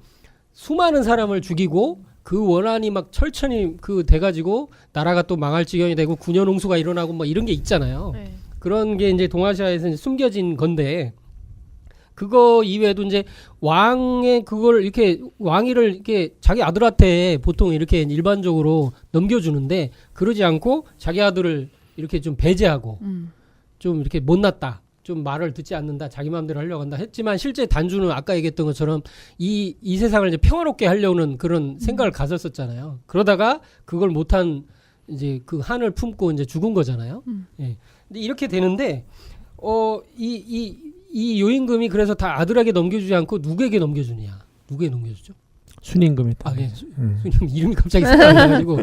Speaker 1: 수많은 사람을 죽이고 그 원한이 막 철천히 그 돼가지고 나라가 또 망할 지경이 되고 군현 홍수가 일어나고 뭐 이런 게 있잖아요.
Speaker 2: 네.
Speaker 1: 그런 게 이제 동아시아에서 이제 숨겨진 건데 그거 이외에도 이제 왕의 그걸 이렇게 왕위를 이렇게 자기 아들한테 보통 이렇게 일반적으로 넘겨주는데 그러지 않고 자기 아들을 이렇게 좀 배제하고 좀 이렇게 못났다. 좀 말을 듣지 않는다. 자기 마음대로 하려고 한다. 했지만 실제 단주는 아까 얘기했던 것처럼 이 세상을 이제 평화롭게 하려는 그런 생각을 가졌었잖아요. 그러다가 그걸 못한 이제 그 한을 품고 이제 죽은 거잖아요. 예. 근데 이렇게 되는데 이 요임금이 그래서 다 아들에게 넘겨주지 않고 누구에게 넘겨주느냐? 누구에게 넘겨주죠?
Speaker 4: 순임금에
Speaker 1: 아, 예. 순임금 이름이 갑자기 생각나가지고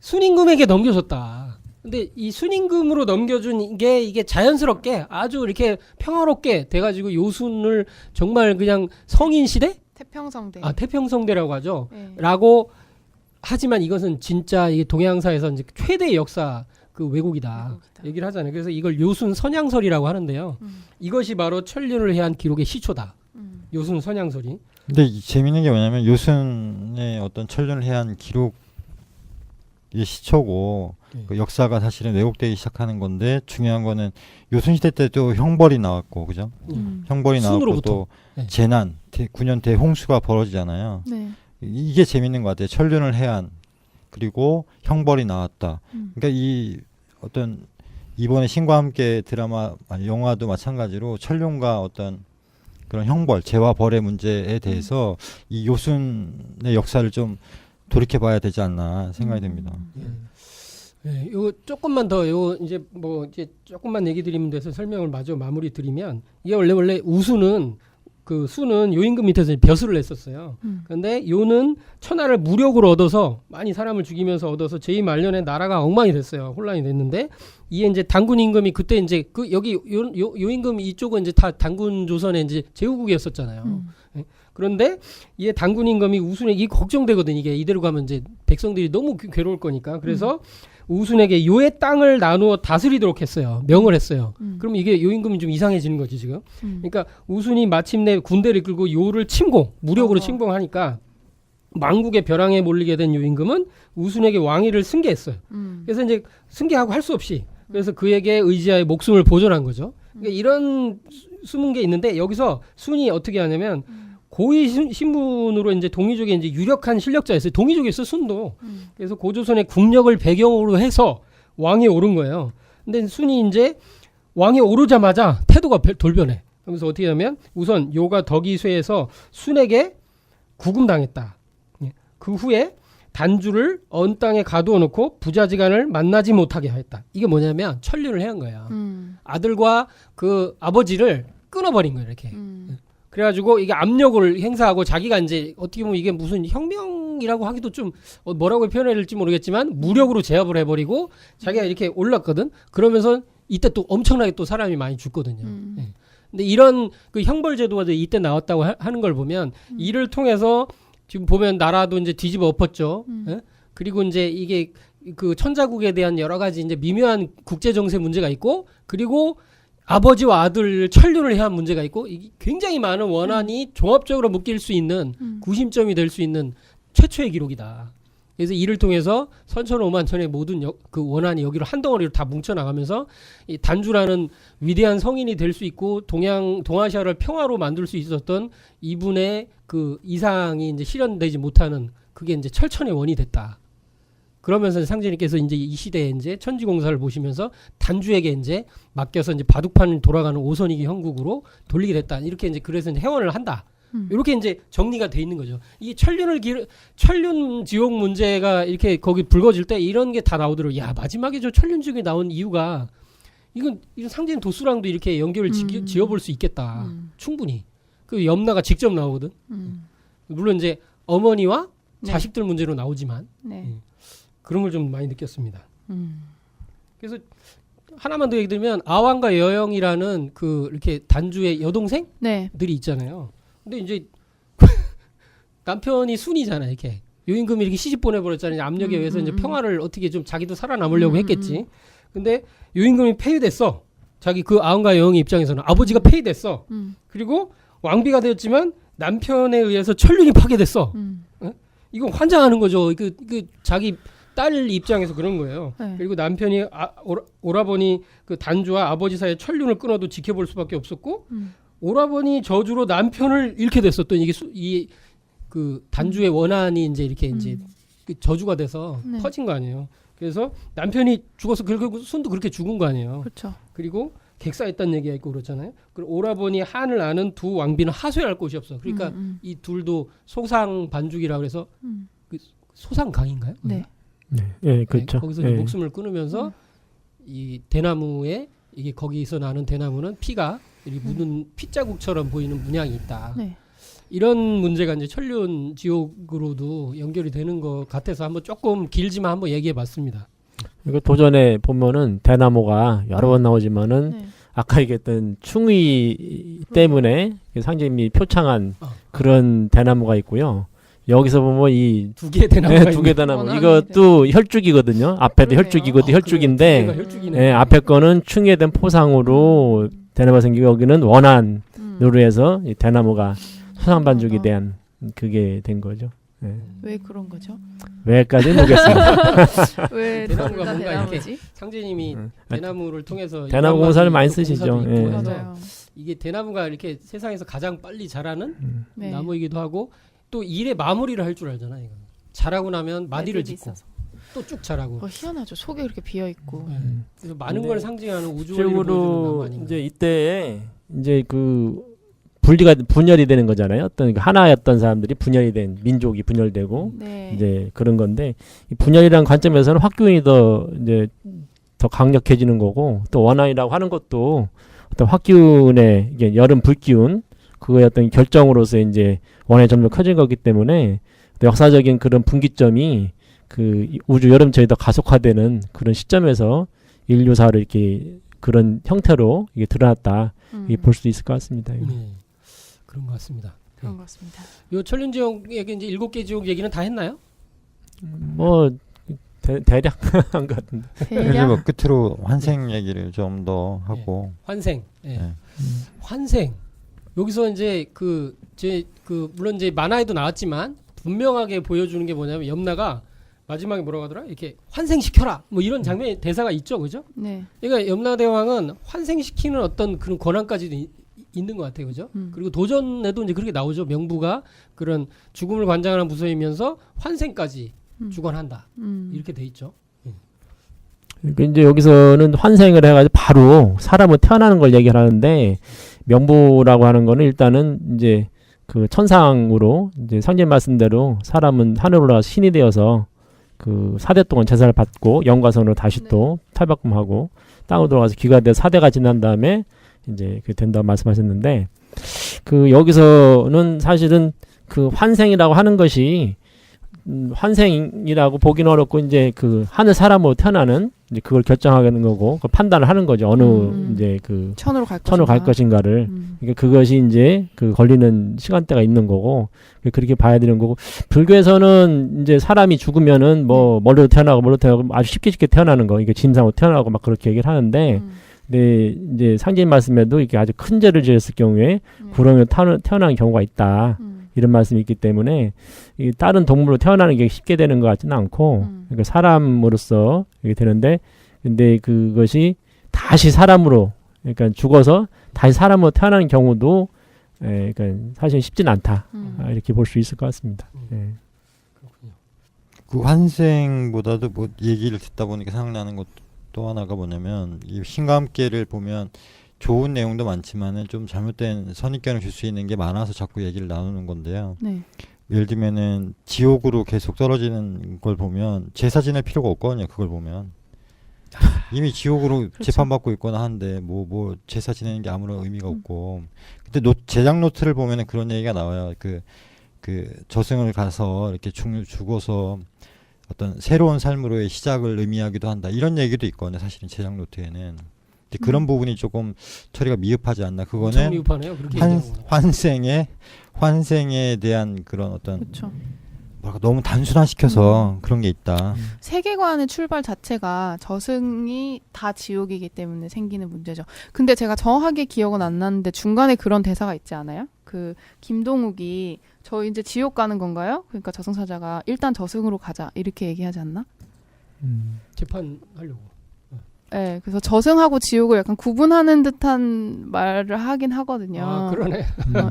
Speaker 1: 순임금에게 넘겨줬다. 근데 이 순임금으로 넘겨준 게 이게 자연스럽게 아주 이렇게 평화롭게 돼가지고 요순을 정말 그냥 성인 시대?
Speaker 2: 태평성대.
Speaker 1: 아, 태평성대라고 하죠.
Speaker 2: 네.
Speaker 1: 라고 하지만 이것은 진짜 이게 동양사에서 이제 최대의 역사 그 왜곡이다. 얘기를 하잖아요. 그래서 이걸 요순 선양설이라고 하는데요. 이것이 바로 천륜을 해한 기록의 시초다. 요순 선양설이.
Speaker 3: 근데 재밌는 게 뭐냐면 요순의 어떤 천륜을 해한 기록의 시초고 그 역사가 사실은 왜곡되기 시작하는 건데 중요한 거는 요순 시대 때도 형벌이 나왔고 그죠? 형벌이 나왔고
Speaker 1: 순으로부터.
Speaker 3: 또
Speaker 1: 네.
Speaker 3: 재난 9년 대홍수가 벌어지잖아요.
Speaker 2: 네.
Speaker 3: 이게 재밌는 것 같아요. 천륜을 해안 그리고 형벌이 나왔다. 그러니까 이 어떤 이번에 신과 함께 드라마 영화도 마찬가지로 천륜과 어떤 그런 형벌 재와 벌의 문제에 대해서 이 요순의 역사를 좀 돌이켜봐야 되지 않나 생각이 됩니다.
Speaker 1: 네, 요 조금만 더 요 이제 뭐 이제 조금만 얘기 드리면 돼서 설명을 마저 마무리 드리면 이게 원래 우수는 그 수는 요임금 밑에서 벼슬을 냈었어요. 그런데 요는 천하를 무력으로 얻어서 많이 사람을 죽이면서 얻어서 제2 말년에 나라가 엉망이 됐어요. 혼란이 됐는데 이게 이제 단군 임금이 그때 이제 그 여기 요임금 이쪽은 이제 다 단군 조선의 이제 제후국이었었잖아요. 네. 그런데 이게 단군 임금이 우순에게 걱정되거든. 이게 이대로 가면 이제 백성들이 너무 괴로울 거니까. 그래서 우순에게 요의 땅을 나누어 다스리도록 했어요. 명을 했어요. 그럼 이게 요임금이 좀 이상해지는 거지 지금. 그러니까 우순이 마침내 군대를 이끌고 요를 침공, 무력으로 침공하니까 망국의 벼랑에 몰리게 된 요임금은 우순에게 왕위를 승계했어요. 그래서 이제 승계하고 할 수 없이 그래서 그에게 의지하에 목숨을 보존한 거죠. 그러니까 이런 숨은 게 있는데 여기서 순이 어떻게 하냐면 고위 신분으로 이제 동이족의 이제 유력한 실력자였어요. 동이족이었어 순도. 그래서 고조선의 국력을 배경으로 해서 왕이 오른 거예요. 근데 순이 이제 왕이 오르자마자 태도가 돌변해. 그러면서 어떻게 하면 우선 요가 덕이쇠에서 순에게 구금당했다. 그 후에 단주를 언 땅에 가두어 놓고 부자지간을 만나지 못하게 했다. 이게 뭐냐면 천륜을 해한 거예요. 아들과 그 아버지를 끊어버린 거예요. 이렇게. 그래가지고 이게 압력을 행사하고 자기가 이제 어떻게 보면 이게 무슨 혁명이라고 하기도 좀 뭐라고 표현해야 될지 모르겠지만 무력으로 제압을 해버리고 자기가 이렇게 올랐거든. 그러면서 이때 또 엄청나게 또 사람이 많이 죽거든요. 네. 근데 이런 그 형벌 제도가 이때 나왔다고 하는 걸 보면 이를 통해서 지금 보면 나라도 이제 뒤집어 엎었죠. 네? 그리고 이제 이게 그 천자국에 대한 여러 가지 이제 미묘한 국제 정세 문제가 있고 그리고 아버지와 아들 천륜을 해야 한 문제가 있고 이게 굉장히 많은 원한이 종합적으로 묶일 수 있는 구심점이 될 수 있는 최초의 기록이다. 그래서 이를 통해서 선천오만천의 모든 그 원한이 여기로 한 덩어리로 다 뭉쳐 나가면서 이 단주라는 위대한 성인이 될 수 있고 동아시아를 평화로 만들 수 있었던 이분의 그 이상이 이제 실현되지 못하는 그게 이제 철천의 원이 됐다. 그러면서 상제님께서 이제 이 시대에 이제 천지공사를 보시면서 단주에게 이제 맡겨서 이제 바둑판을 돌아가는 오선이기 형국으로 돌리게 됐다. 이렇게 이제 그래서 이제 해원을 한다. 이렇게 이제 정리가 돼 있는 거죠. 이 천륜 지옥 문제가 이렇게 거기 불거질 때 이런 게 다 나오더라고요. 야, 마지막에 저 천륜 지옥이 나온 이유가 이건 상제님 도수랑도 이렇게 연결을 지어볼 수 있겠다. 충분히. 그 염라가 직접 나오거든. 물론 이제 어머니와 자식들 문제로 나오지만.
Speaker 2: 네.
Speaker 1: 그런 걸 좀 많이 느꼈습니다. 그래서 하나만 더 얘기 드리면 아왕과 여영이라는 그 이렇게 단주의 여동생들이
Speaker 2: 네.
Speaker 1: 있잖아요. 근데 이제 남편이 순이잖아요. 이렇게 요임금이 이렇게 시집 보내버렸잖아요. 압력에 의해서 이제 평화를 어떻게 좀 자기도 살아남으려고 했겠지. 근데 요임금이 폐위됐어. 자기 그 아왕과 여영의 입장에서는 아버지가 폐위됐어. 그리고 왕비가 되었지만 남편에 의해서 천륜이 파괴됐어. 이거 환장하는 거죠. 그 자기 딸 입장에서 그런 거예요.
Speaker 2: 네.
Speaker 1: 그리고 남편이 오라버니 그 단주와 아버지 사이의 천륜을 끊어도 지켜볼 수밖에 없었고 오라버니 저주로 남편을 잃게 됐었던 이게 그 단주의 원한이 이제 이렇게 이제 그 저주가 돼서
Speaker 2: 네.
Speaker 1: 퍼진 거 아니에요. 그래서 남편이 죽어서 결국 순도 그렇게 죽은 거 아니에요.
Speaker 2: 그렇죠.
Speaker 1: 그리고 객사했다는 얘기가 있고 그렇잖아요. 그리고 오라버니 한을 아는 두 왕비는 하소연할 곳이 없어. 그러니까 이 둘도 소상 반죽이라고 해서 그 소상강인가요?
Speaker 2: 네.
Speaker 4: 예, 그렇죠.
Speaker 1: 거기서 이제 목숨을 끊으면서 이 대나무에 이게 거기서 나는 대나무는 피가 이렇게 묻은 핏자국처럼 보이는 문양이 있다.
Speaker 2: 네.
Speaker 1: 이런 문제가 이제 천륜 지옥으로도 연결이 되는 것 같아서 한번 조금 길지만 한번 얘기해봤습니다.
Speaker 4: 이거 도전에 보면은 대나무가 여러 번 나오지만은
Speaker 2: 네.
Speaker 4: 아까 얘기했던 충의 때문에 상징이 표창한 그런 대나무가 있고요. 여기서 보면 이
Speaker 1: 두 개의 대나무가
Speaker 4: 두 개 대나무
Speaker 2: 원하는
Speaker 4: 이것도 혈죽이거든요. 앞에도
Speaker 2: 그러네요.
Speaker 4: 혈죽이고도 혈죽인데
Speaker 1: 그래요. 혈죽이네.
Speaker 4: 예, 앞에 거는 충의된 포상으로 대나무가 생기고 여기는 원한으로 해서 이 대나무가 소상반죽에 대한 그게 된 거죠. 예.
Speaker 2: 왜 그런 거죠?
Speaker 4: 왜까지는 모르겠습니다.
Speaker 2: 왜
Speaker 1: 대나무가
Speaker 2: 둘다
Speaker 1: 뭔가
Speaker 2: 대나무지?
Speaker 1: 상제님이 대나무를 통해서
Speaker 4: 대나무
Speaker 1: 여러
Speaker 4: 공사를
Speaker 1: 가지
Speaker 4: 많이
Speaker 1: 또
Speaker 4: 쓰시죠.
Speaker 1: 공사도 있고
Speaker 4: 예.
Speaker 1: 해서
Speaker 2: 맞아요.
Speaker 1: 이게 대나무가 이렇게 세상에서 가장 빨리 자라는
Speaker 2: 네.
Speaker 1: 나무이기도 하고 또 일의 마무리를 할 줄 알잖아요. 이거. 자라고 나면 마디를
Speaker 2: 애들이
Speaker 1: 짓고
Speaker 2: 있어서.
Speaker 1: 또 쭉 자라고.
Speaker 2: 희한하죠. 속에 그렇게 비어 있고.
Speaker 1: 네. 그래서 많은
Speaker 4: 근데
Speaker 1: 걸 상징하는 우주 원리를 보여주는
Speaker 4: 실제로
Speaker 1: 나무 아닌가.
Speaker 4: 이제 이때 이제 그 분열이 되는 거잖아요. 어떤 하나였던 사람들이 분열이 된 민족이 분열되고
Speaker 2: 네.
Speaker 4: 이제 그런 건데 이 분열이라는 관점에서는 확균이 더 이제 더 강력해지는 거고 또 원한이라고 하는 것도 어떤 확균의 이게 여름 불기운 그거의 어떤 결정으로서 이제 원한이 점점 커진 거기 때문에 또 역사적인 그런 분기점이 그 우주 여름철이 더 가속화되는 그런 시점에서 인류사를 이렇게 그런 형태로 이게 드러났다 이게 볼 수도 있을 것 같습니다. 이거.
Speaker 1: 네. 그런 것 같습니다.
Speaker 2: 그런 것 같습니다.
Speaker 1: 요 천륜 지옥 얘기 이제 7개 지옥 얘기는 다 했나요?
Speaker 4: 뭐 대략 한 것 같은데.
Speaker 3: 그래서
Speaker 2: 대략
Speaker 3: 뭐 끝으로 환생 얘기를 좀 더 하고
Speaker 1: 환생. 예.
Speaker 3: 네.
Speaker 1: 환생. 여기서 이제 그 물론 이제 만화에도 나왔지만 분명하게 보여주는 게 뭐냐면 염라가 마지막에 뭐라고 하더라? 이렇게 환생시켜라. 뭐 이런 장면의 대사가 있죠. 그죠?
Speaker 2: 네.
Speaker 1: 그러니까 염라대왕은 환생시키는 어떤 그런 권한까지도 있는 것 같아요. 그죠? 그리고 도전에도 이제 그렇게 나오죠. 명부가 그런 죽음을 관장하는 부서이면서 환생까지 주관한다. 이렇게 돼 있죠.
Speaker 4: 그러니까 이제 여기서는 환생을 해가지고 바로 사람은 태어나는 걸 얘기를 하는데 명부라고 하는 거는 일단은 이제 그 천상으로 이제 상제 말씀대로 사람은 하늘로 올라가서 신이 되어서 그 4대 동안 제사를 받고 영과선으로 다시 또 탈바꿈하고 땅으로 들어가서 기가 돼서 4대가 지난 다음에 이제 그 된다고 말씀하셨는데 그 여기서는 사실은 그 환생이라고 하는 것이 환생이라고 보기는 어렵고 이제 그 하늘 사람으로 태어나는 이제 그걸 결정하는 거고 그 판단을 하는 거죠. 어느 이제 그
Speaker 2: 천으로 갈
Speaker 4: 천으로 갈 것인가를. 그러니까 그것이 이제 그 걸리는 시간대가 있는 거고 그렇게 봐야 되는 거고 불교에서는 이제 사람이 죽으면은 뭐 멀리도 태어나고 아주 쉽게 태어나는 거 이게 짐승으로 태어나고 막 그렇게 얘기를 하는데 근데 이제 상제님 말씀에도 이렇게 아주 큰 죄를 지었을 경우에 구렁이로 태어나는 경우가 있다. 이런 말씀이 있기 때문에 이 다른 동물로 태어나는 게 쉽게 되는 것 같지는 않고 그러니까 사람으로서 이게 되는데 근데 그것이 다시 사람으로 그러니까 죽어서 다시 사람으로 태어나는 경우도 그러니까 사실 쉽지는 않다 이렇게 볼 수 있을 것 같습니다. 예.
Speaker 3: 그 환생보다도 뭐 얘기를 듣다 보니까 생각나는 것 또 하나가 뭐냐면 이 신과 함께를 보면 좋은 내용도 많지만은 좀 잘못된 선입견을 줄 수 있는 게 많아서 자꾸 얘기를 나누는 건데요.
Speaker 2: 네.
Speaker 3: 예를 들면은 지옥으로 계속 떨어지는 걸 보면 제사 지낼 필요가 없거든요. 그걸 보면 이미 지옥으로
Speaker 2: 그렇죠.
Speaker 3: 재판받고 있거나 한데 뭐 제사 지내는 게 아무런 의미가 없고 근데 제작 노트를 보면은 그런 얘기가 나와요. 그 저승을 가서 이렇게 죽어서 어떤 새로운 삶으로의 시작을 의미하기도 한다. 이런 얘기도 있거든요. 사실은 제작 노트에는. 근데 그런 부분이 조금 처리가 미흡하지 않나. 그거는
Speaker 1: 미흡하네요. 그렇게
Speaker 3: 환생에 대한 그런 어떤
Speaker 2: 그렇죠.
Speaker 3: 뭐랄까 너무 단순화시켜서 그런 게 있다.
Speaker 2: 세계관의 출발 자체가 저승이 다 지옥이기 때문에 생기는 문제죠. 근데 제가 정확하게 기억은 안 나는데 중간에 그런 대사가 있지 않아요? 그 김동욱이 저 이제 지옥 가는 건가요? 그러니까 저승사자가 일단 저승으로 가자 이렇게 얘기하지 않나?
Speaker 1: 재판하려고.
Speaker 2: 네, 그래서 저승하고 지옥을 약간 구분하는 듯한 말을 하긴 하거든요.
Speaker 1: 아, 그러네.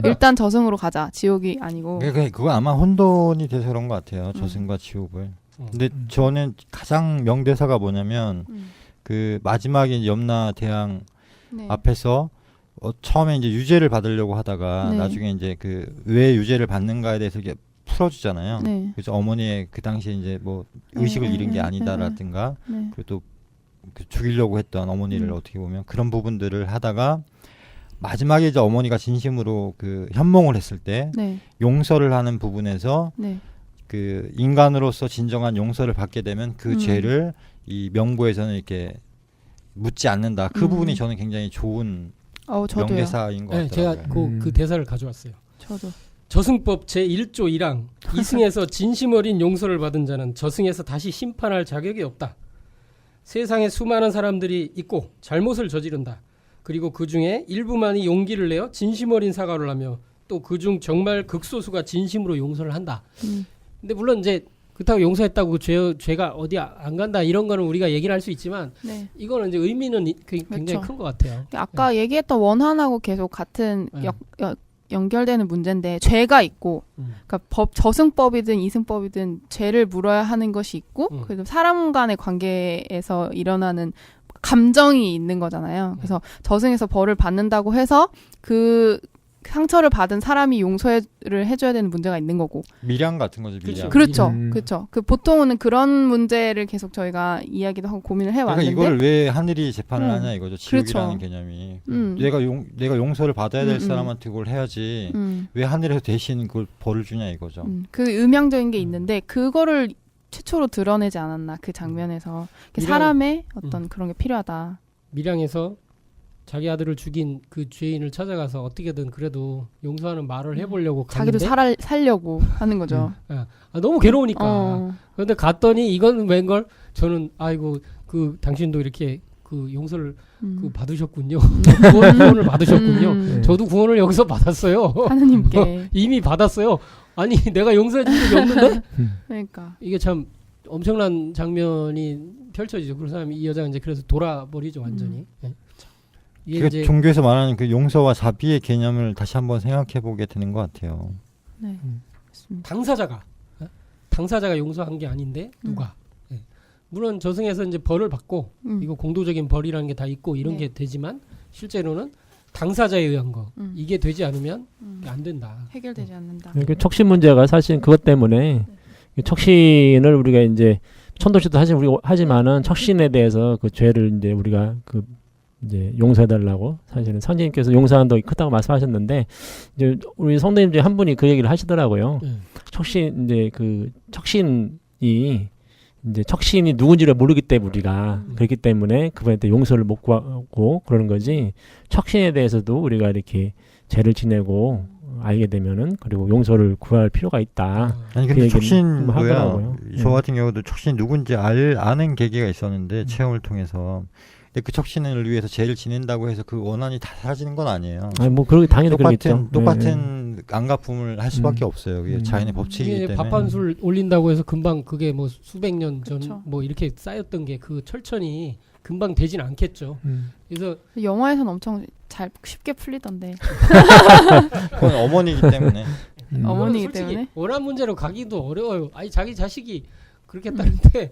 Speaker 2: 일단 저승으로 가자, 지옥이 아니고.
Speaker 3: 그거 아마 혼돈이 돼서 그런 것 같아요. 저승과 지옥을. 근데 저는 가장 명대사가 뭐냐면 그 마지막에 이제 염라대왕
Speaker 2: 네.
Speaker 3: 앞에서 처음에 이제 유죄를 받으려고 하다가
Speaker 2: 네.
Speaker 3: 나중에 이제 그 왜 유죄를 받는가에 대해서 이게 풀어주잖아요.
Speaker 2: 네.
Speaker 3: 그래서 어머니의 그 당시에 이제 뭐 의식을
Speaker 2: 네,
Speaker 3: 잃은 게
Speaker 2: 네,
Speaker 3: 아니다라든가
Speaker 2: 네.
Speaker 3: 그리고 또 그 죽이려고 했던 어머니를 어떻게 보면 그런 부분들을 하다가 마지막에 이제 어머니가 진심으로 그 현몽을 했을 때
Speaker 2: 네.
Speaker 3: 용서를 하는 부분에서
Speaker 2: 네.
Speaker 3: 그 인간으로서 진정한 용서를 받게 되면 그 죄를 이 명보에서는 이렇게 묻지 않는다. 그 부분이 저는 굉장히 좋은
Speaker 2: 저도요.
Speaker 3: 명대사인 것
Speaker 1: 네,
Speaker 3: 같더라고요.
Speaker 1: 제가 그 대사를 가져왔어요.
Speaker 2: 저도.
Speaker 1: 저승법 제1조 1항 이승에서 진심 어린 용서를 받은 자는 저승에서 다시 심판할 자격이 없다. 세상에 수많은 사람들이 있고 잘못을 저지른다. 그리고 그 중에 일부만이 용기를 내어 진심 어린 사과를 하며 또 그 중 정말 극소수가 진심으로 용서를 한다. 근데 물론 이제 그렇다고 용서했다고 죄가 어디 안 간다 이런 거는 우리가 얘기를 할 수 있지만
Speaker 2: 네.
Speaker 1: 이거는 이제 의미는 굉장히
Speaker 2: 그렇죠.
Speaker 1: 큰 것 같아요.
Speaker 2: 아까 얘기했던 원한하고 계속 같은
Speaker 1: 네.
Speaker 2: 연결되는 문제인데 죄가 있고 그러니까 저승법이든 이승법이든 죄를 물어야 하는 것이 있고 그래도 사람 간의 관계에서 일어나는 감정이 있는 거잖아요. 그래서 저승에서 벌을 받는다고 해서 그 상처를 받은 사람이 용서를 해줘야 되는 문제가 있는 거고.
Speaker 3: 미량 같은 거죠. 미량.
Speaker 2: 그렇죠. 그렇죠. 그 보통은 그런 문제를 계속 저희가 이야기도 하고 고민을 해왔는데.
Speaker 3: 그러니까 이걸 왜 하늘이 재판을 하냐 이거죠. 지옥이라는
Speaker 2: 그렇죠.
Speaker 3: 개념이. 내가 용서를 받아야 될 사람한테 그걸 해야지. 왜 하늘에서 대신 그걸 벌을 주냐 이거죠.
Speaker 2: 그 음향적인 게 있는데 그거를 최초로 드러내지 않았나 그 장면에서 사람의 어떤 그런 게 필요하다.
Speaker 1: 밀양에서 자기 아들을 죽인 그 죄인을 찾아가서 어떻게든 그래도 용서하는 말을 해보려고 갔는데
Speaker 2: 자기도 살려고 하는 거죠.
Speaker 1: 너무 괴로우니까. 그런데 갔더니 이건 웬걸? 저는 아이고 그 당신도 이렇게 그 용서를 그 받으셨군요. 구원을 받으셨군요. 저도 구원을 여기서 받았어요.
Speaker 2: 하느님께
Speaker 1: 이미 받았어요. 아니 내가 용서해 준 적이 없는데?
Speaker 2: 그러니까
Speaker 1: 이게 참 엄청난 장면이 펼쳐지죠. 그 사람이 이 여자가 이제 그래서 돌아버리죠 완전히. 네. 이게 이제
Speaker 3: 종교에서 말하는 그 용서와 자비의 개념을 다시 한번 생각해 보게 되는 것 같아요.
Speaker 2: 네.
Speaker 1: 당사자가 용서한 게 아닌데 누가? 네. 물론 저승에서 이제 벌을 받고 이거 공도적인 벌이라는 게 다 있고 이런 게 되지만 실제로는 당사자에 의한 거 이게 되지 않으면 안 된다.
Speaker 2: 해결되지 않는다.
Speaker 4: 그 척신 문제가 사실 그것 때문에 척신을 우리가 이제 천도씨도 사실 우리가 하지만은 척신에 대해서 그 죄를 이제 우리가 그 이제 용서해달라고 사실은 선생님께서 용서하는 더 크다고 말씀하셨는데 이제 우리 성도님 중에 한 분이 그 얘기를 하시더라고요. 척신 이제 그 척신이 이제 척신이 누군지를 모르기 때문에 우리가 그렇기 때문에 그분한테 용서를 못 구하고 그러는 거지. 척신에 대해서도 우리가 이렇게 죄를 지내고 알게 되면은 그리고 용서를 구할 필요가 있다.
Speaker 3: 아니
Speaker 4: 그
Speaker 3: 근데
Speaker 4: 얘기는
Speaker 3: 척신
Speaker 4: 좀 하더라고요.
Speaker 3: 저 같은 경우도 척신이 누군지 아는 계기가 있었는데 체험을 통해서. 근데 그 척신을 위해서 죄를 지낸다고 해서 그 원한이 다 사라지는 건 아니에요.
Speaker 4: 아니 뭐 그러기 당연히 그러겠죠.
Speaker 3: 똑같은 안갚음을 할 수밖에 없어요. 그게 자연의 법칙이기 때문에.
Speaker 1: 밥 한 술 올린다고 해서 금방 그게 뭐 수백 년 전
Speaker 2: 그쵸.
Speaker 1: 뭐 이렇게 쌓였던 게 그 철천이 금방 되진 않겠죠. 그래서
Speaker 2: 영화에서는 엄청 쉽게 풀리던데.
Speaker 3: 그건 어머니이기 때문에.
Speaker 2: 어머니이기
Speaker 1: 솔직히
Speaker 2: 때문에.
Speaker 1: 원한 문제로 가기도 어려워요. 아니 자기 자식이 그렇게 했다는데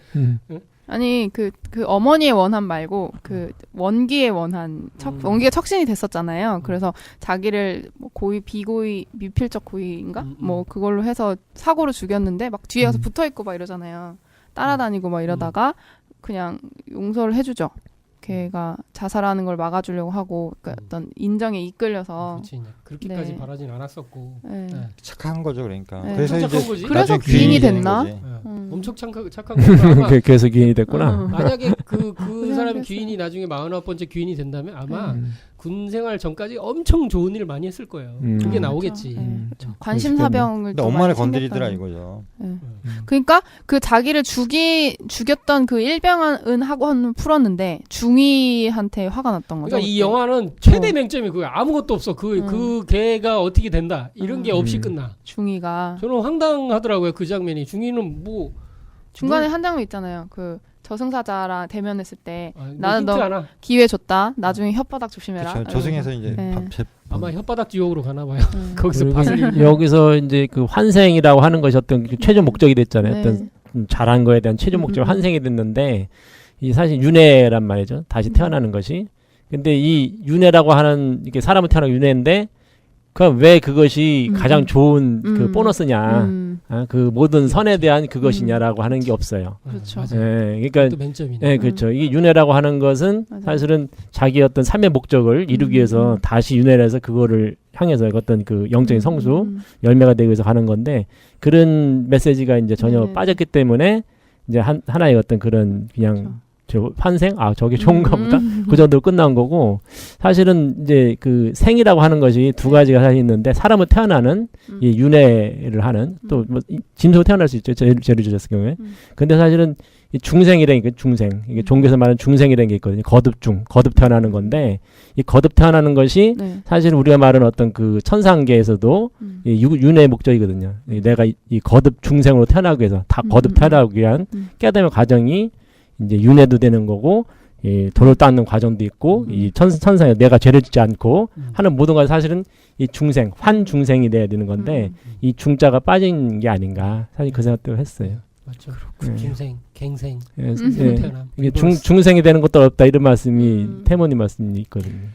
Speaker 2: 아니 그 어머니의 원한 말고 그 원기의 원한 원기가 척신이 됐었잖아요. 그래서 자기를 뭐 고의 비고의 미필적 고의인가 뭐 그걸로 해서 사고로 죽였는데 막 뒤에 가서 붙어 있고 막 이러잖아요. 따라다니고 막 이러다가 그냥 용서를 해주죠. 걔가 자살하는 걸 막아주려고 하고 그러니까 어떤 인정에 이끌려서
Speaker 1: 그렇지, 그렇게까지
Speaker 2: 네.
Speaker 1: 바라진 않았었고
Speaker 2: 네.
Speaker 3: 착한 거죠, 그러니까.
Speaker 2: 네.
Speaker 3: 그래서
Speaker 1: 착한
Speaker 3: 이제
Speaker 1: 거지.
Speaker 2: 그래서
Speaker 3: 나중에
Speaker 2: 귀인이
Speaker 3: 되는
Speaker 2: 됐나?
Speaker 3: 거지.
Speaker 1: 엄청 착한 거고
Speaker 4: 그래서 기인이 됐구나.
Speaker 1: 만약에 그 사람이 귀인이 나중에 49번째 귀인이 된다면 아마 군 생활 전까지 엄청 좋은 일 많이 했을 거예요. 그게 나오겠지.
Speaker 2: 그렇죠. 네, 그렇죠. 관심사병을
Speaker 3: 근데
Speaker 2: 또
Speaker 3: 엄마를
Speaker 2: 많이
Speaker 3: 건드리더라
Speaker 2: 챙겼다는.
Speaker 3: 이거죠.
Speaker 2: 네. 그러니까 그 자기를 죽였던 그 일병은 학원 풀었는데 중위한테 화가 났던 거죠.
Speaker 1: 그러니까 이
Speaker 2: 그때.
Speaker 1: 영화는 최대 맹점이 그거야. 아무것도 없어. 그 걔가 어떻게 된다. 이런 게 없이 끝나.
Speaker 2: 중위가
Speaker 1: 저는 황당하더라고요. 그 장면이. 중위는 뭐
Speaker 2: 중간에 한 장면 있잖아요. 그 저승사자랑 대면했을 때 나는
Speaker 1: 힌트
Speaker 2: 너
Speaker 1: 하나.
Speaker 2: 기회 줬다. 나중에 혓바닥 조심해라.
Speaker 3: 그렇죠. 저승에서 이제
Speaker 2: 네.
Speaker 1: 아마 혓바닥 지옥으로 가나 봐요.
Speaker 2: 음.
Speaker 1: 거기서
Speaker 4: 그리고
Speaker 1: 밭을
Speaker 4: 여기서 이제 그 환생이라고 하는 것이 어떤 그 최종 목적이 됐잖아요.
Speaker 2: 네.
Speaker 4: 어떤 잘한 거에 대한 최종 목적 환생이 됐는데 이 사실 윤회란 말이죠. 다시 태어나는 것이. 근데 이 윤회라고 하는 이게 사람을 태어난 윤회인데 그럼 왜 그것이 가장 좋은 그 보너스냐? 아, 그 모든 선에 대한 그것이냐라고 하는 게 없어요.
Speaker 2: 그렇죠.
Speaker 1: 맞아.
Speaker 4: 예, 그러니까
Speaker 1: 또 맹점이네.
Speaker 4: 예, 그렇죠. 이게 윤회라고 하는 것은
Speaker 2: 맞아요.
Speaker 4: 사실은 자기 어떤 삶의 목적을 이루기 위해서 다시 윤회를 해서 그거를 향해서 어떤 그 영적인 성수, 열매가 되기 위해서 가는 건데 그런 메시지가 이제 전혀
Speaker 2: 네네.
Speaker 4: 빠졌기 때문에 이제 하나의 어떤 그런 그냥
Speaker 2: 그렇죠.
Speaker 4: 저 환생? 아, 저게 좋은가 보다. 그 정도로 끝난 거고 사실은 이제 그 생이라고 하는 것이 두 가지가 사실 있는데 사람은 태어나는 이 윤회를 하는 또 뭐 짐승으로 태어날 수 있죠. 죄를 지었을 경우에. 근데 사실은 이 중생이라는 게 중생. 이게 종교에서 말하는 중생이라는 게 있거든요. 거듭 태어나는 건데 이 거듭 태어나는 것이
Speaker 2: 네.
Speaker 4: 사실 우리가 말하는 어떤 그 천상계에서도 이 윤회의 목적이거든요. 내가 이 거듭 중생으로 태어나기 위해서 다 거듭 태어나기 위한 깨달음의 과정이 이제 윤회도 되는 거고 이 돌을 닦는 과정도 있고 이 천상에 내가 죄를 짓지 않고 하는 모든 것이 사실은 이 중생 환중생이 돼야 되는 건데 이 중자가 빠진 게 아닌가 사실 그 생각도 했어요.
Speaker 1: 맞죠.
Speaker 4: 네.
Speaker 1: 중생, 갱생,
Speaker 4: 예,
Speaker 1: 새로
Speaker 4: 예.
Speaker 1: 태어남.
Speaker 4: 이게 중생이 되는 것도 어렵다 이런 말씀이 태모님 말씀이 있거든요.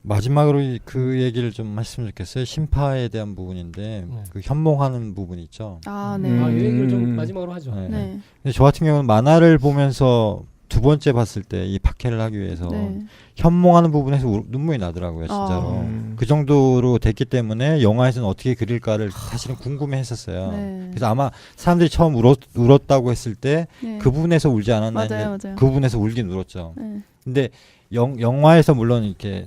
Speaker 3: 마지막으로 그 얘기를 좀 했으면 좋겠어요. 심파에 대한 부분인데 그 현몽하는 부분 있죠.
Speaker 2: 아, 네.
Speaker 1: 이 얘기를 좀 마지막으로 하죠.
Speaker 3: 네.
Speaker 2: 네.
Speaker 3: 근데 저 같은 경우는 만화를 보면서 두 번째 봤을 때 이 박해를 하기 위해서
Speaker 2: 네.
Speaker 3: 현몽하는 부분에서 눈물이 나더라고요, 진짜로. 그 정도로 됐기 때문에 영화에서는 어떻게 그릴까를 사실은 궁금해했었어요.
Speaker 2: 네.
Speaker 3: 그래서 아마 사람들이 처음 울었다고 했을 때
Speaker 2: 네.
Speaker 3: 그 부분에서 울지 않았나
Speaker 2: 맞아요,
Speaker 3: 했는데
Speaker 2: 맞아요.
Speaker 3: 그 부분에서 울긴 울었죠.
Speaker 2: 네.
Speaker 3: 근데 영화에서 물론 이렇게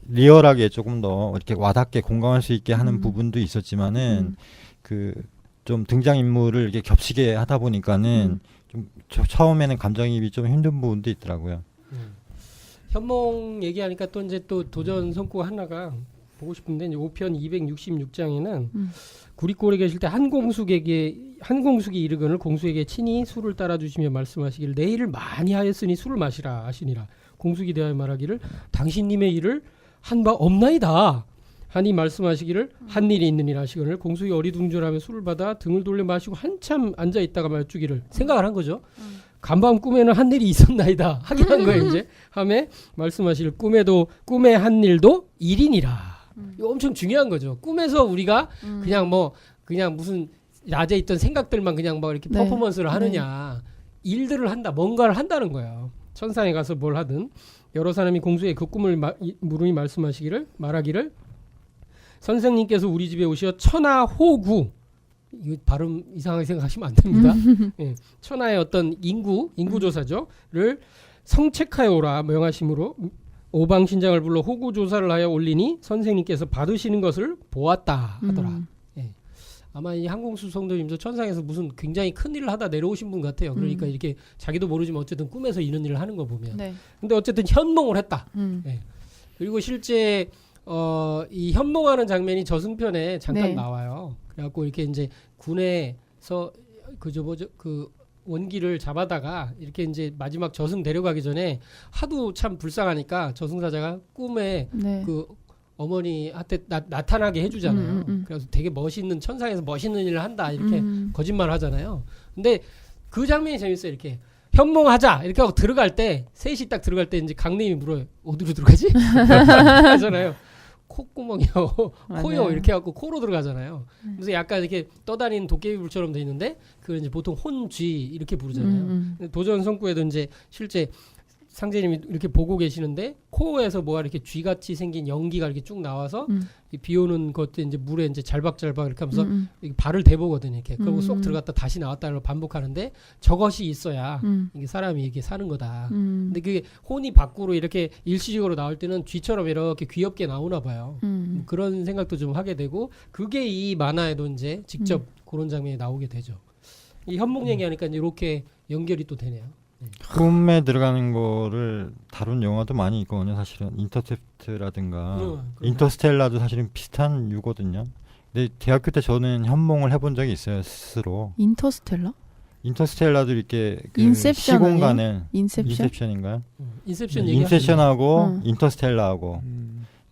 Speaker 3: 리얼하게 조금 더 이렇게 와닿게 공감할 수 있게 하는 부분도 있었지만은 그 좀 등장 인물을 이렇게 겹치게 하다 보니까는 좀 처음에는 감정이입이 좀 힘든 부분도 있더라고요.
Speaker 1: 현몽 얘기하니까 또 이제 또 도전 성구 하나가 보고 싶은데 이제 5편 266장에는 구리골에 계실 때 한공숙이 이르거늘 공수에게 친히 술을 따라 주시며 말씀하시기를 내 일을 많이 하였으니 술을 마시라 하시니라. 공숙이 대하여 말하기를 당신님의 일을 한 바 없나이다 하니 말씀하시기를 한 일이 있느니라 하시거늘 공숙이 어리둥절하며 술을 받아 등을 돌려 마시고 한참 앉아 있다가 말주기를 생각을 한 거죠. 간밤 꿈에는 한 일이 있었나이다 하게 한 거예요. 이제 함에 말씀하시기를 꿈의 한 일도 일이니라. 이거 엄청 중요한 거죠. 꿈에서 우리가 그냥 무슨 낮에 있던 생각들만 그냥 막 이렇게
Speaker 2: 네.
Speaker 1: 퍼포먼스를 하느냐. 일들을 한다. 뭔가를 한다는 거예요. 천상에 가서 뭘 하든 여러 사람이 공수의 그 꿈을 물으니 말하기를 선생님께서 우리 집에 오시어 천하호구 이거 발음 이상하게 생각하시면 안 됩니다. 예, 천하의 어떤 인구 조사죠를 성책하여 오라 명하심으로 오방신장을 불러 호구 조사를 하여 올리니 선생님께서 받으시는 것을 보았다 하더라. 예. 아마 이 항공수 성도님도 천상에서 무슨 굉장히 큰 일을 하다 내려오신 분 같아요. 그러니까 이렇게 자기도 모르지만 어쨌든 꿈에서 이런 일을 하는 거 보면.
Speaker 2: 네.
Speaker 1: 근데 어쨌든 현몽을 했다. 예. 그리고 실제 이 현몽하는 장면이 저승편에 잠깐
Speaker 2: 네.
Speaker 1: 나와요. 그래갖고 이렇게 이제 군에서 그 원기를 잡아다가 이렇게 이제 마지막 저승 데려가기 전에 하도 참 불쌍하니까 저승사자가 꿈에
Speaker 2: 네.
Speaker 1: 그 어머니한테 나타나게 해주잖아요. 그래서 되게 멋있는 천상에서 멋있는 일을 한다 이렇게 거짓말 하잖아요. 근데 그 장면이 재밌어요. 이렇게 현몽하자 이렇게 하고 들어갈 때 셋이 딱 들어갈 때 이제 강림이 물어요. 어디로 들어가지? 하잖아요. 콧구멍이요, 코요 이렇게 해갖고 코로 들어가잖아요. 그래서 약간 이렇게 떠다니는 도깨비불처럼 돼 있는데 그걸 이제 보통 혼쥐 이렇게 부르잖아요. 도전 성구에도 이제 실제 상제님이 이렇게 보고 계시는데 코에서 뭐가 이렇게 쥐같이 생긴 연기가 이렇게 쭉 나와서 이 비 오는 것도 이제 물에 이제 잘박잘박 이렇게 하면서 이렇게 발을 대보거든요. 이렇게 그리고 쏙 들어갔다 다시 나왔다를 반복하는데 저것이 있어야 이게 사람이 이렇게 사는 거다. 근데 그게 혼이 밖으로 이렇게 일시적으로 나올 때는 쥐처럼 이렇게 귀엽게 나오나 봐요. 뭐 그런 생각도 좀 하게 되고 그게 이 만화에도 이제 직접 그런 장면이 나오게 되죠. 이 현몽 얘기하니까 이제 이렇게 연결이 또 되네요.
Speaker 3: 꿈에 들어가는 거를 다룬 영화도 많이 있거든요. 사실은 인터셉트라든가 인터스텔라도 사실은 비슷한 유거든요. 근데 대학교 때 저는 현몽을 해본 적이 있어요. 스스로.
Speaker 2: 인터스텔라?
Speaker 3: 인터스텔라도 이렇게 그
Speaker 2: 인셉션
Speaker 3: 시공간을
Speaker 2: 인셉션?
Speaker 3: 인셉션인가요?
Speaker 1: 인셉션 얘기
Speaker 3: 인셉션하고 인터스텔라하고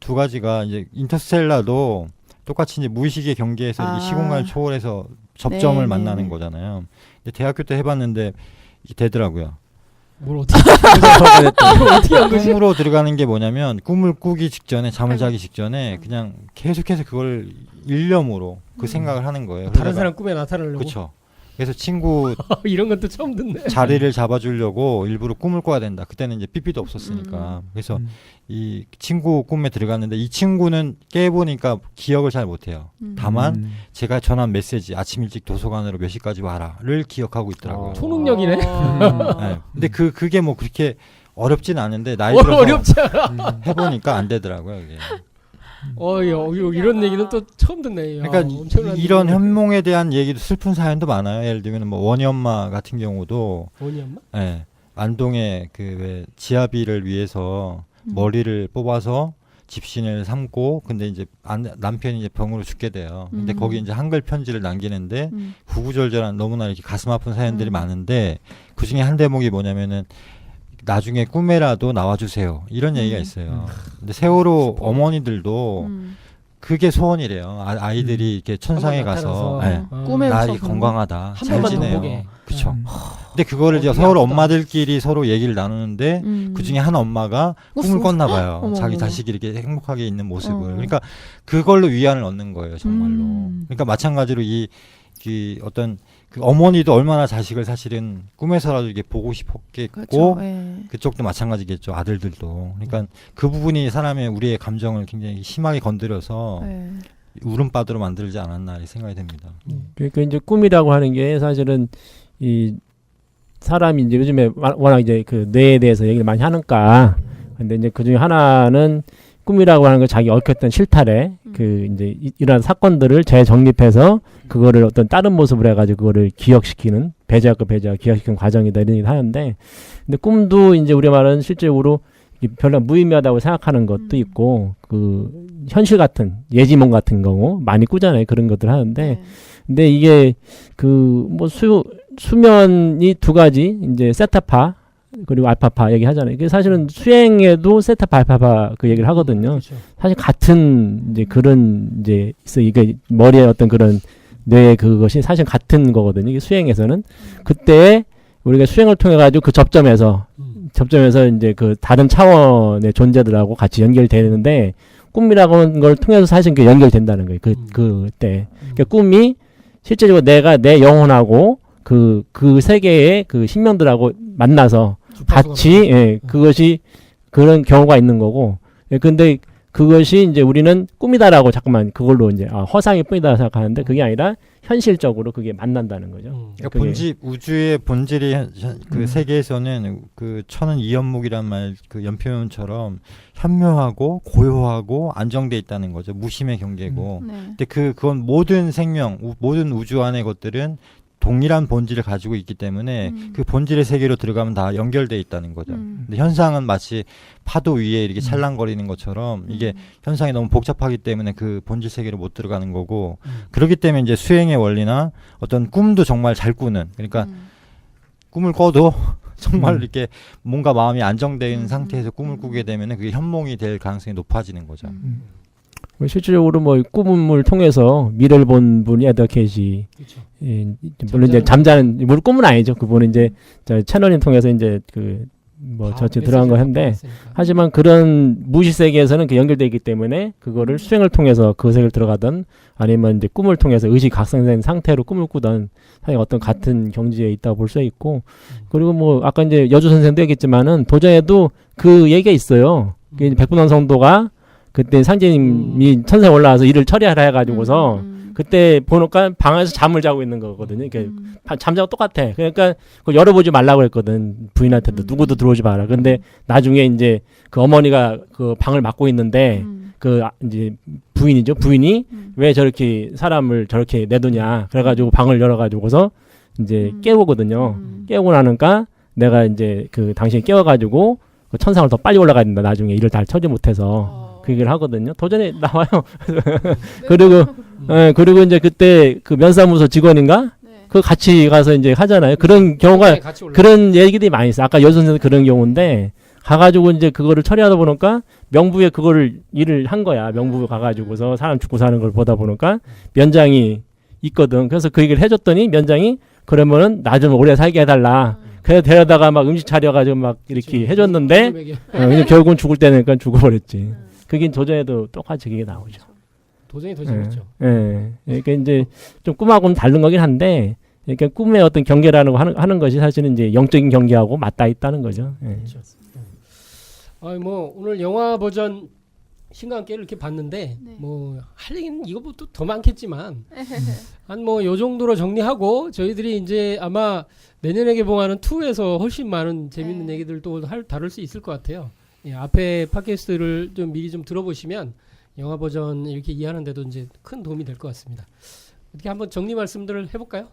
Speaker 3: 두 가지가 이제 인터스텔라도 똑같이 이제 무의식의 경계에서 이 시공간을 초월해서 접점을 만나는 거잖아요. 근데 대학교 때 해봤는데 이게 되더라고요.
Speaker 1: 뭘 어떻게 한 거지?
Speaker 3: 꿈으로 들어가는 게 뭐냐면 꿈을 꾸기 직전에 잠을 자기 직전에 그냥 계속해서 그걸 일념으로 그 생각을 하는 거예요.
Speaker 1: 다른 사람 꿈에 나타나려고.
Speaker 3: 그렇죠. 그래서 친구
Speaker 1: 이런 것도 처음 듣네.
Speaker 3: 자리를 잡아주려고 일부러 꿈을 꿔야 된다. 그때는 이제 삐삐도 없었으니까. 그래서 이 친구 꿈에 들어갔는데 이 친구는 깨보니까 기억을 잘 못해요. 다만 제가 전한 메시지 아침 일찍 도서관으로 몇 시까지 와라를 기억하고 있더라고요.
Speaker 1: 초능력이네.
Speaker 3: 네. 근데 그게 뭐 그렇게 어렵진 않은데 나이 들어서
Speaker 1: 어렵지 않아.
Speaker 3: 해보니까 안 되더라고요. 이게.
Speaker 1: 이런 얘기는 또 처음 듣네.
Speaker 3: 그러니까 이런 현몽에 대한 얘기도 슬픈 사연도 많아요. 예를 들면 뭐 원희 엄마 같은 경우도
Speaker 1: 원희 엄마?
Speaker 3: 네, 안동에 그 왜 지아비를 위해서 머리를 뽑아서 집신을 삼고 근데 이제 남편이 이제 병으로 죽게 돼요. 근데 거기 이제 한글 편지를 남기는데 구구절절한 너무나 이렇게 가슴 아픈 사연들이 많은데 그 중에 한 대목이 뭐냐면은 나중에 꿈에라도 나와주세요. 이런 얘기가 있어요. 근데 세월호 어머니들도 그게 소원이래요. 아이들이 이렇게 천상에 가서 네. 나 이게 건강하다. 잘 지내요. 그렇죠. 근데 그거를 이제 서로 엄마들끼리 서로 얘기를 나누는데 그 중에 한 엄마가 꿈을 꿨나 봐요. 자기 자식이 이렇게 행복하게 있는 모습을. 그러니까 그걸로 위안을 얻는 거예요, 정말로. 그러니까 마찬가지로 이 어떤 그 어머니도 얼마나 자식을 사실은 꿈에서라도 이게 보고 싶었겠고
Speaker 2: 그렇죠. 예.
Speaker 3: 그쪽도 마찬가지겠죠. 아들들도. 그러니까 그 부분이 사람의 우리의 감정을 굉장히 심하게 건드려서 울음바다로 만들지 않았나 이 생각이 됩니다.
Speaker 4: 그러니까 이제 꿈이라고 하는 게 사실은 이 사람이 이제 요즘에 워낙 이제 그 뇌에 대해서 얘기를 많이 하니까 근데 이제 그 중에 하나는 꿈이라고 하는 거 자기 얽혔던 실타래 그 이제 이런 사건들을 재정립해서 그거를 어떤 다른 모습으로 해가지고 그거를 기억시키는 배제하고 기억시키는 과정이다 이런 얘기를 하는데 근데 꿈도 이제 우리 말은 실제로 별로 무의미하다고 생각하는 것도 있고 그 현실 같은 예지몽 같은 경우 많이 꾸잖아요. 그런 것들 하는데 근데 이게 그 뭐 수면이 두 가지 이제 세타파 그리고 알파파 얘기하잖아요. 그 사실은 수행에도 세타파 알파파 그 얘기를 하거든요.
Speaker 1: 그렇죠.
Speaker 4: 사실 같은 이제 그런 이제 있어 이게 머리에 어떤 그런 뇌의 그것이 사실 같은 거거든요. 이게 수행에서는 그때 우리가 수행을 통해 가지고 그 접점에서 이제 그 다른 차원의 존재들하고 같이 연결되는데 꿈이라고 하는 걸 통해서 사실 그 연결된다는 거예요. 그때 그러니까 꿈이 실제적으로 내가 내 영혼하고 그 세계의 그 신명들하고 만나서 같이 그것이 그런 경우가 있는 거고 근데 그것이 이제 우리는 꿈이다라고 자꾸만 그걸로 이제 허상일 뿐이다 생각하는데 그게 아니라 현실적으로 그게 만난다는 거죠.
Speaker 3: 그러니까 우주의 본질이 그 세계에서는 그 천은 이연목이란 말 그 연표현처럼 현묘하고 고요하고 안정돼 있다는 거죠. 무심의 경계고. 근데 그건 모든 생명, 모든 우주 안의 것들은 동일한 본질을 가지고 있기 때문에 그 본질의 세계로 들어가면 다 연결돼 있다는 거죠. 근데 현상은 마치 파도 위에 이렇게 찰랑거리는 것처럼 이게 현상이 너무 복잡하기 때문에 그 본질 세계로 못 들어가는 거고 그렇기 때문에 이제 수행의 원리나 어떤 꿈도 정말 잘 꾸는 그러니까 꿈을 꿔도 정말 이렇게 뭔가 마음이 안정된 상태에서 꿈을 꾸게 되면 그게 현몽이 될 가능성이 높아지는 거죠.
Speaker 4: 실질적으로 뭐 꿈을 통해서 미래를 본 분이 에더캣이 물론 이제 잠자는 물론 꿈은 아니죠. 그분은 이제 채널링 통해서 이제 그 뭐 저쪽 들어간 거 했는데 하지만 그런 무의식 세계에서는 그 연결되어 있기 때문에 그거를 수행을 통해서 그 세계를 들어가든 아니면 이제 꿈을 통해서 의식 각성된 상태로 꿈을 꾸던 사실 어떤 같은 경지에 있다고 볼 수 있고 그리고 뭐 아까 이제 여주 선생도 얘기했지만은 도자에도 그 얘기가 있어요. 백분원 성도가 그때 상제님이 천상에 올라와서 일을 처리하라 해가지고서 그때 보니까 방에서 잠을 자고 있는 거거든요. 그러니까 잠자고 똑같아. 그러니까 그걸 열어보지 말라고 했거든. 부인한테도 누구도 들어오지 마라. 근데 나중에 이제 그 어머니가 그 방을 맡고 있는데 그 이제 부인이죠. 부인이 왜 저렇게 사람을 저렇게 내두냐. 그래가지고 방을 열어가지고서 이제 깨우거든요. 깨우고 나니까 내가 이제 그 당신이 깨워가지고 그 천상을 더 빨리 올라가야 된다. 나중에 일을 다 처리 못해서. 그 얘기를 하거든요. 도전에 나와요. 그리고 그리고 이제 그때 그 면사무소 직원인가?
Speaker 2: 네.
Speaker 4: 그 같이 가서 이제 하잖아요. 그런 경우가 그런 얘기들이 많이 있어. 아까 여 선생도 그런 경우인데 가가지고 이제 그거를 처리하다 보니까 명부에 그거를 일을 한 거야. 명부에 가가지고서 사람 죽고 사는 걸 보다 보니까 면장이 있거든. 그래서 그 얘기를 해줬더니 면장이 그러면은 나 좀 오래 살게 해달라. 그래서 데려다가 막 음식 차려가지고 막 이렇게 해줬는데 근데 결국은 죽을 때니까 죽어버렸지. 그게 도전에도 똑같이 그게 나오죠.
Speaker 1: 도전이 더 재밌죠.
Speaker 4: 예. 그러니까 이제 좀 꿈하고는 다른 거긴 한데, 그러니까 꿈의 어떤 경계라는 거 하는 것이 사실은 이제 영적인 경계하고 맞닿아 있다는 거죠. 예.
Speaker 1: 그렇죠. 뭐 오늘 영화 버전 신과 함께 이렇게 봤는데
Speaker 2: 네.
Speaker 1: 뭐 할 얘기는 이거보다 더 많겠지만 한 뭐 요 정도로 정리하고 저희들이 이제 아마 내년에 개봉하는 2에서 훨씬 많은 재밌는
Speaker 2: 네.
Speaker 1: 얘기들도 다룰 수 있을 것 같아요. 예, 앞에 팟캐스트를 좀 미리 좀 들어보시면 영화 버전 이렇게 이해하는데도 이제 큰 도움이 될 것 같습니다. 이렇게 한번 정리 말씀들을 해볼까요?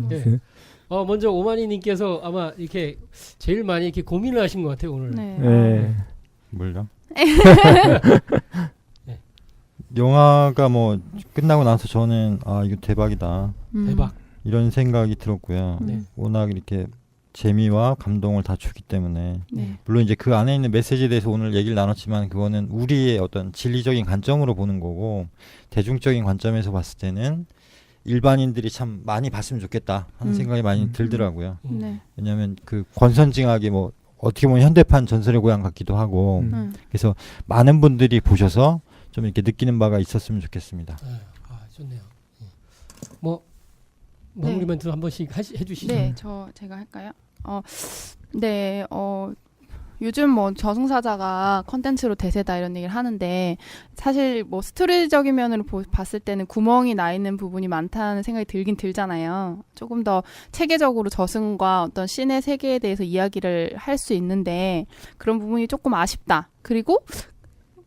Speaker 1: 네. 먼저 오마니님께서 아마 이렇게 제일 많이 이렇게 고민을 하신 것 같아요 오늘.
Speaker 2: 네.
Speaker 4: 예.
Speaker 3: 뭘요?
Speaker 1: 네.
Speaker 3: 영화가 뭐 끝나고 나서 저는 아 이거 대박이다
Speaker 1: 대박.
Speaker 3: 이런 생각이 들었고요.
Speaker 1: 네.
Speaker 3: 워낙 이렇게 재미와 감동을 다 주기 때문에
Speaker 2: 네.
Speaker 3: 물론 이제 그 안에 있는 메시지에 대해서 오늘 얘기를 나눴지만 그거는 우리의 어떤 진리적인 관점으로 보는 거고 대중적인 관점에서 봤을 때는 일반인들이 참 많이 봤으면 좋겠다 하는 생각이 많이 들더라고요.
Speaker 2: 네.
Speaker 3: 왜냐하면 그 권선징악이 뭐 어떻게 보면 현대판 전설의 고향 같기도 하고 그래서 많은 분들이 보셔서 좀 이렇게 느끼는 바가 있었으면 좋겠습니다.
Speaker 1: 좋네요. 뭐 마무리 멘트 한 번씩 해주시죠.
Speaker 2: 네, 제가 할까요? 네, 요즘 뭐 저승사자가 컨텐츠로 대세다 이런 얘기를 하는데 사실 뭐 스토리적인 면으로 봤을 때는 구멍이 나 있는 부분이 많다는 생각이 들긴 들잖아요. 조금 더 체계적으로 저승과 어떤 신의 세계에 대해서 이야기를 할 수 있는데 그런 부분이 조금 아쉽다. 그리고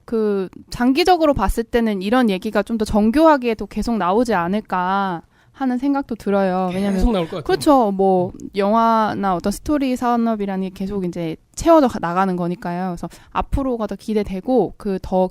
Speaker 2: 그 장기적으로 봤을 때는 이런 얘기가 좀 더 정교하게도 계속 나오지 않을까 하는 생각도 들어요. 왜냐면
Speaker 1: 계속 나올 것 같아요.
Speaker 2: 그렇죠. 뭐 영화나 어떤 스토리 산업이라는 게 계속 이제 채워져 나가는 거니까요. 그래서 앞으로가 더 기대되고 그 더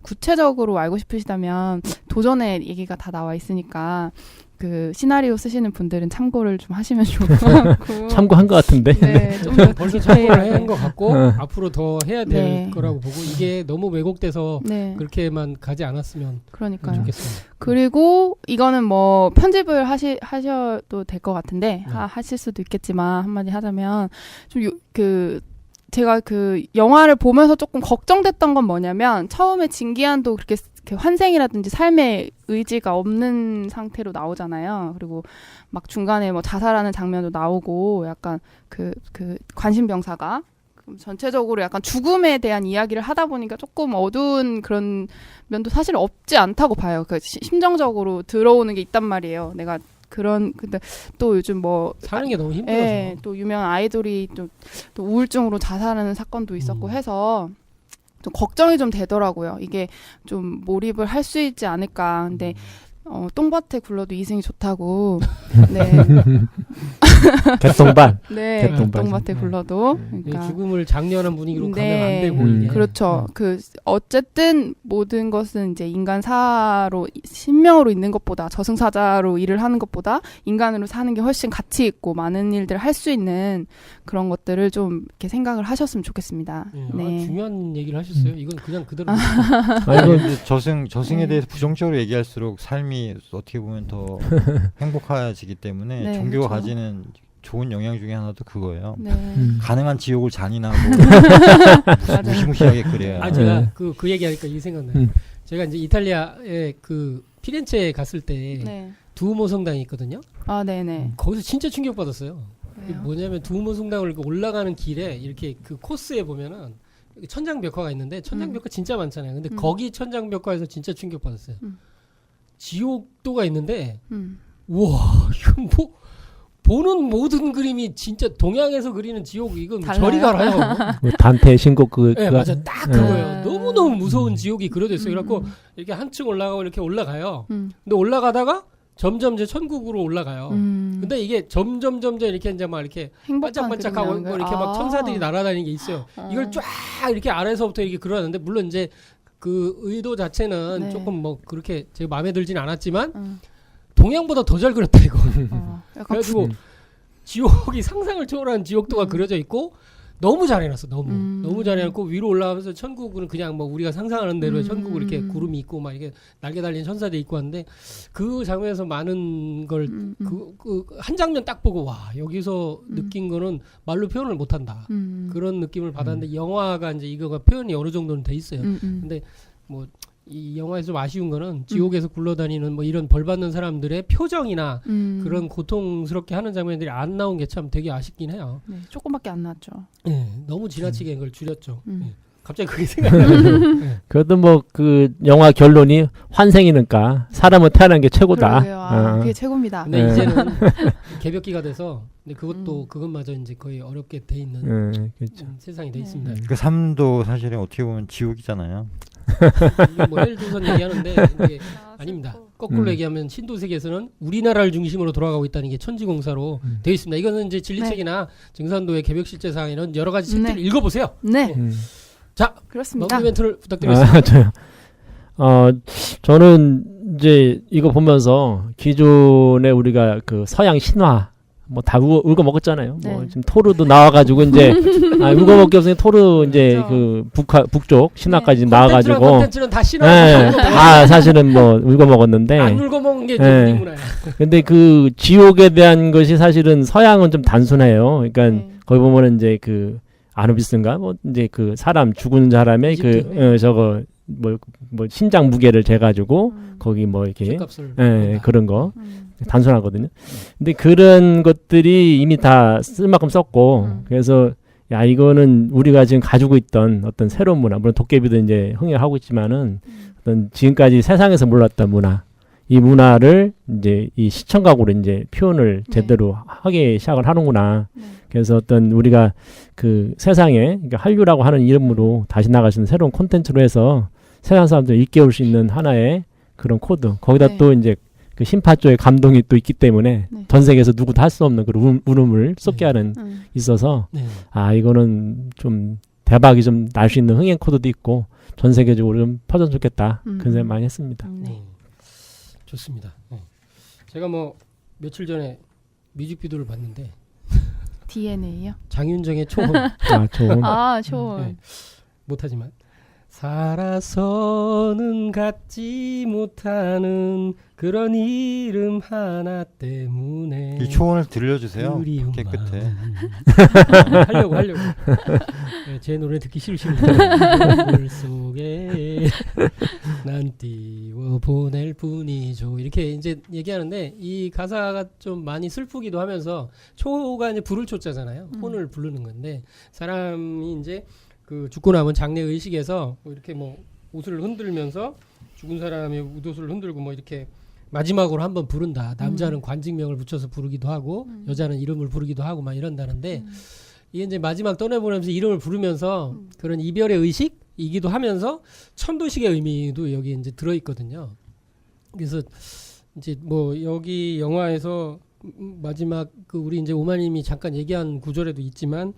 Speaker 2: 구체적으로 알고 싶으시다면 도전의 얘기가 다 나와 있으니까 그 시나리오 쓰시는 분들은 참고를 좀 하시면 좋을 것 같고.
Speaker 4: 참고한 것 같은데.
Speaker 2: 네, 좀 더
Speaker 1: 벌써 참고를 한 것 같고
Speaker 4: 어.
Speaker 1: 앞으로 더 해야 될
Speaker 2: 네.
Speaker 1: 거라고 보고 이게 너무 왜곡돼서
Speaker 2: 네,
Speaker 1: 그렇게만 가지 않았으면
Speaker 2: 그러니까요.
Speaker 1: 좋겠습니다.
Speaker 2: 그리고 이거는 뭐 편집을 하셔도 될 것 같은데
Speaker 1: 네.
Speaker 2: 하실 수도 있겠지만 한마디 하자면 좀 제가 그 영화를 보면서 조금 걱정됐던 건 뭐냐면 처음에 진기한도 그렇게 환생이라든지 삶의 의지가 없는 상태로 나오잖아요. 그리고 막 중간에 뭐 자살하는 장면도 나오고 약간 그 관심병사가 전체적으로 약간 죽음에 대한 이야기를 하다 보니까 조금 어두운 그런 면도 사실 없지 않다고 봐요. 그 심정적으로 들어오는 게 있단 말이에요. 내가 근데 또 요즘 뭐
Speaker 1: 사는 게 너무 힘들어서.
Speaker 2: 예, 또 유명한 아이돌이 또 우울증으로 자살하는 사건도 있었고 해서 좀 걱정이 좀 되더라고요. 이게 좀 몰입을 할 수 있지 않을까. 근데 똥밭에 굴러도 이승이 좋다고. 네.
Speaker 4: 개똥반.
Speaker 2: 네.
Speaker 4: 개똥밭.
Speaker 2: 똥밭에 굴러도.
Speaker 1: 이
Speaker 2: 그러니까
Speaker 1: 죽음을 장려하는 분위기로 가면 안
Speaker 2: 네.
Speaker 1: 되고 이게.
Speaker 2: 그렇죠. 어쨌든 모든 것은 이제 인간사로 신명으로 있는 것보다 저승사자로 일을 하는 것보다 인간으로 사는 게 훨씬 가치 있고 많은 일들을 할 수 있는 그런 것들을 좀 이렇게 생각을 하셨으면 좋겠습니다.
Speaker 1: 네. 중요한 얘기를 하셨어요. 이건 그냥 그대로.
Speaker 3: 아니 근데 저승에 대해서 부정적으로 얘기할수록 삶이 어떻게 보면 더 행복해지기 때문에
Speaker 2: 네,
Speaker 3: 종교가
Speaker 2: 그렇죠.
Speaker 3: 가지는 좋은 영향 중에 하나도 그거예요.
Speaker 2: 네.
Speaker 3: 가능한 지옥을 잔인하고
Speaker 2: 맞아요.
Speaker 3: 무시무시하게 그래야.
Speaker 1: 아 제가 그 얘기하니까 이 생각나요.
Speaker 4: 음.
Speaker 1: 제가 이제 이탈리아에 그 피렌체에 갔을 때
Speaker 2: 네.
Speaker 1: 두오모 성당이 있거든요.
Speaker 2: 아, 네네.
Speaker 1: 거기서 진짜 충격받았어요. 이게
Speaker 2: 왜요?
Speaker 1: 뭐냐면 두오모 성당을 이렇게 올라가는 길에 이렇게 그 코스에 보면은 천장벽화가 있는데 천장벽화 진짜 많잖아요. 근데 거기 천장벽화에서 진짜 충격받았어요. 지옥도가 있는데 우와 이건 뭐 보는 모든 그림이 진짜 동양에서 그리는 지옥 이건
Speaker 2: 달라요?
Speaker 1: 저리 가라요.
Speaker 4: 뭐 단테 신곡
Speaker 1: 네, 맞아. 딱 그거예요. 너무너무 무서운
Speaker 4: 음.
Speaker 1: 지옥이 그려져 있어요. 그래갖고 이렇게 한층 올라가고 이렇게 올라가요.
Speaker 2: 음.
Speaker 1: 근데 올라가다가 점점 이제 천국으로 올라가요.
Speaker 2: 음.
Speaker 1: 근데 이게 점점 이렇게 이제 막 이렇게
Speaker 2: 행복한
Speaker 1: 반짝반짝하고
Speaker 2: 그림이
Speaker 1: 뭐 이렇게 막 천사들이 날아다니는 게 있어요. 이걸 쫙 이렇게 아래서부터 이렇게 그려놨는데 물론 이제 그 의도 자체는
Speaker 2: 네.
Speaker 1: 조금 뭐 그렇게 제 마음에 들진 않았지만
Speaker 2: 음.
Speaker 1: 동양보다 더 잘 그렸다 이거.
Speaker 2: 약간
Speaker 1: 그래가지고 지옥이 상상을 초월한 지옥도가 그려져 있고 너무 잘 해놨어. 너무 잘 해놨고 위로 올라가면서 천국은 그냥 뭐 우리가 상상하는 대로 천국을 이렇게 구름이 있고 막 이게 날개 달린 천사들이 있고 하는데 그 장면에서 많은 걸 그 한 장면 딱 보고 와 여기서 느낀 거는 말로 표현을 못한다. 그런 느낌을 받았는데 영화가 이제 이거가 표현이 어느 정도는 돼 있어요. 근데 뭐 이 영화에서 좀 아쉬운 거는 지옥에서 굴러다니는 뭐 이런 벌 받는 사람들의 표정이나 그런 고통스럽게 하는 장면들이 안 나온 게 참 되게 아쉽긴 해요.
Speaker 2: 네, 조금밖에 안 나왔죠.
Speaker 1: 네, 너무 지나치게 그걸 줄였죠. 네. 갑자기 그게 생각나요. 네.
Speaker 4: 그래도 뭐 그 영화 결론이 환생이니까 사람은 태어난 게 최고다.
Speaker 2: 그러게요. 아,
Speaker 4: 어.
Speaker 2: 그게 최고입니다.
Speaker 1: 근데
Speaker 4: 네.
Speaker 1: 이제는 개벽기가 돼서 근데 그것도 그것마저 이제 거의 어렵게 돼 있는
Speaker 4: 그렇죠.
Speaker 1: 세상이 돼
Speaker 2: 네.
Speaker 1: 있습니다.
Speaker 3: 그 삶도 사실은 어떻게 보면 지옥이잖아요.
Speaker 1: 이게 뭐 헬조선 얘기하는데 이게 아닙니다. 거꾸로 얘기하면 신도세계에서는 우리나라를 중심으로 돌아가고 있다는 게 천지공사로 되어 있습니다. 이거는 이제 진리책이나 증산도의 개벽실제상 이런 여러 가지 책들을 읽어보세요.
Speaker 2: 네,
Speaker 1: 자,
Speaker 2: 그렇습니다.
Speaker 1: 마무리 멘트를 부탁드리겠습니다.
Speaker 4: 저요. 저는 이제 이거 보면서 기존에 우리가 그 서양 신화 뭐 다 울고 먹었잖아요.
Speaker 2: 네.
Speaker 4: 뭐 지금 토르도 나와가지고 이제 울고 먹기 없으니 토르 이제
Speaker 2: 그렇죠.
Speaker 4: 그 북쪽 신화까지
Speaker 1: 네.
Speaker 4: 나와가지고
Speaker 1: 콘텐츠는 다 신화.
Speaker 4: 네, 다 사실은 뭐 울고 먹었는데
Speaker 1: 안 울고 먹은 게
Speaker 4: 네.
Speaker 1: 우리 문화야.
Speaker 4: 근데 그 지옥에 대한 것이 사실은 서양은 좀 단순해요. 그러니까
Speaker 2: 네.
Speaker 4: 거기 보면은 이제 그 아누비스인가 뭐 이제 그 사람 죽은 사람의
Speaker 1: 이집트.
Speaker 4: 저거 뭐 신장 무게를 재가지고 거기 뭐 이렇게
Speaker 1: 죗값을
Speaker 4: 그런 거 단순하거든요. 근데 그런 것들이 이미 다 쓸 만큼 썼고 그래서 야 이거는 우리가 지금 가지고 있던 어떤 새로운 문화 물론 도깨비도 이제 흥행하고 있지만은 어떤 지금까지 세상에서 몰랐던 문화 이 문화를 이제 이 시청각으로 이제 표현을 제대로 하게 시작을 하는구나. 그래서 어떤 우리가 그 세상에 그러니까 한류라고 하는 이름으로 다시 나갈 수 있는 새로운 콘텐츠로 해서 세상 사람들 일깨울 수 있는 하나의 그런 코드. 거기다
Speaker 2: 네.
Speaker 4: 또 이제 그 심파조의 감동이 또 있기 때문에
Speaker 2: 네.
Speaker 4: 전 세계에서 누구도 할 수 없는 그런 울음을 쏟게 하는 있어서
Speaker 1: 네.
Speaker 4: 아 이거는 좀 대박이 좀 날 수 있는 흥행 코드도 있고 전 세계적으로 좀 퍼졌으면 좋겠다 그런 생각 많이 했습니다.
Speaker 2: 네.
Speaker 1: 좋습니다. 제가 뭐 며칠 전에 뮤직비디오를 봤는데
Speaker 2: DNA요?
Speaker 1: 장윤정의 초혼
Speaker 4: 좋은.
Speaker 2: 아, 초원.
Speaker 1: 네. 못하지만 살아서는 갖지 못하는 그런 이름 하나 때문에
Speaker 3: 이 초원을 들려주세요.
Speaker 1: 그리운
Speaker 3: 깨끗해.
Speaker 1: 마음. 하려고 네, 제 노래 듣기 싫으시면 물 속에 난 띄워 보낼 뿐이죠 이렇게 이제 얘기하는데 이 가사가 좀 많이 슬프기도 하면서 초가 이제 불을 쫓잖아요. 혼을 부르는 건데 사람이 이제 그 죽고 남은 장례 의식에서 뭐 이렇게 뭐 옷을 흔들면서 죽은 사람의 옷을 흔들고 뭐 이렇게 마지막으로 한번 부른다. 남자는 관직명을 붙여서 부르기도 하고 여자는 이름을 부르기도 하고 막 이런다는데 이게 이제 마지막 떠내보내면서 이름을 부르면서 그런 이별의 의식이기도 하면서 천도식의 의미도 여기 이제 들어 있거든요. 그래서 이제 뭐 여기 영화에서 마지막 그 우리 이제 오마님이 잠깐 얘기한 구절에도 있지만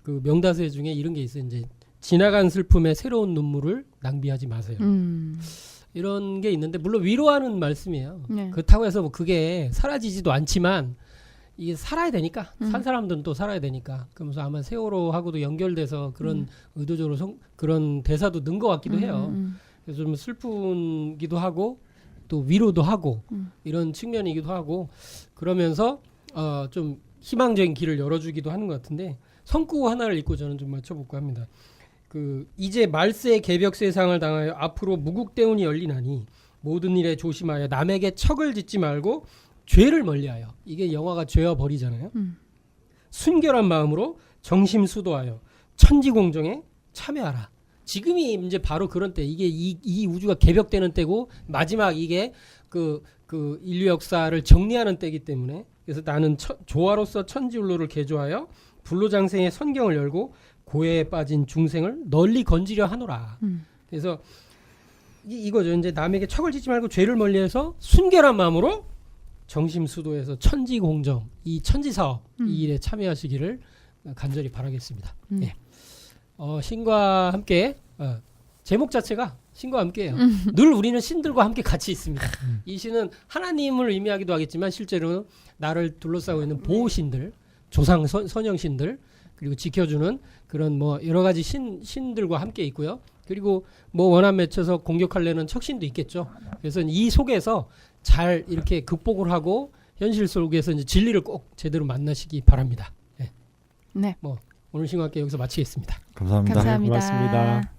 Speaker 1: 그 명다세 중에 이런 게 있어요. 이제 지나간 슬픔에 새로운 눈물을 낭비하지 마세요. 이런 게 있는데 물론 위로하는 말씀이에요.
Speaker 2: 네.
Speaker 1: 그렇다고 해서 뭐 그게 사라지지도 않지만 이게 살아야 되니까 산 사람들은 또 살아야 되니까 그러면서 아마 세월호하고도 연결돼서 그런 의도적으로 그런 대사도 넣은 것 같기도 해요. 그래서 좀 슬프기도 하고 또 위로도 하고 이런 측면이기도 하고 그러면서 좀 희망적인 길을 열어주기도 하는 것 같은데 성구 하나를 읽고 저는 좀 맞춰볼까 합니다. 그 이제 말세 개벽 세상을 당하여 앞으로 무국대운이 열리나니 모든 일에 조심하여 남에게 척을 짓지 말고 죄를 멀리하여 이게 영화가 죄와 벌이잖아요. 순결한 마음으로 정심수도하여 천지공정에 참여하라. 지금이 이제 바로 그런 때 이게 이 우주가 개벽되는 때고 마지막 이게 그 인류 역사를 정리하는 때이기 때문에 그래서 나는 조화로서 천지울로를 개조하여 불로장생의 선경을 열고 고해에 빠진 중생을 널리 건지려 하노라. 그래서 이거죠. 이제 남에게 척을 짓지 말고 죄를 멀리해서 순결한 마음으로 정심수도해서 천지공정 이 천지사업 이 일에 참여하시기를 간절히 바라겠습니다. 예. 신과 함께 제목 자체가 신과 함께예요. 늘 우리는 신들과 함께 같이 있습니다. 이 신은 하나님을 의미하기도 하겠지만 실제로는 나를 둘러싸고 있는 보호신들, 조상 선영신들 그리고 지켜주는 그런 뭐 여러 가지 신들과 함께 있고요. 그리고 뭐 원한 맺혀서 공격하려는 척신도 있겠죠. 그래서 이 속에서 잘 이렇게 극복을 하고 현실 속에서 이제 진리를 꼭 제대로 만나시기 바랍니다. 네.
Speaker 2: 네.
Speaker 1: 뭐 오늘 신과학계 여기서 마치겠습니다.
Speaker 3: 감사합니다.
Speaker 2: 감사합니다.
Speaker 4: 고맙습니다.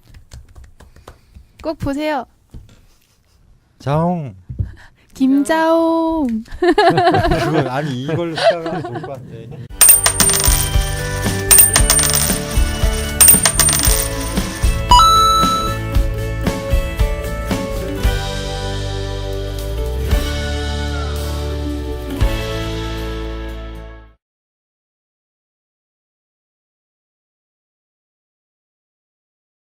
Speaker 2: 꼭 보세요.
Speaker 3: 자옹.
Speaker 2: 김자옹.
Speaker 3: 아니 이걸로 시작하면 좋을 것 같아.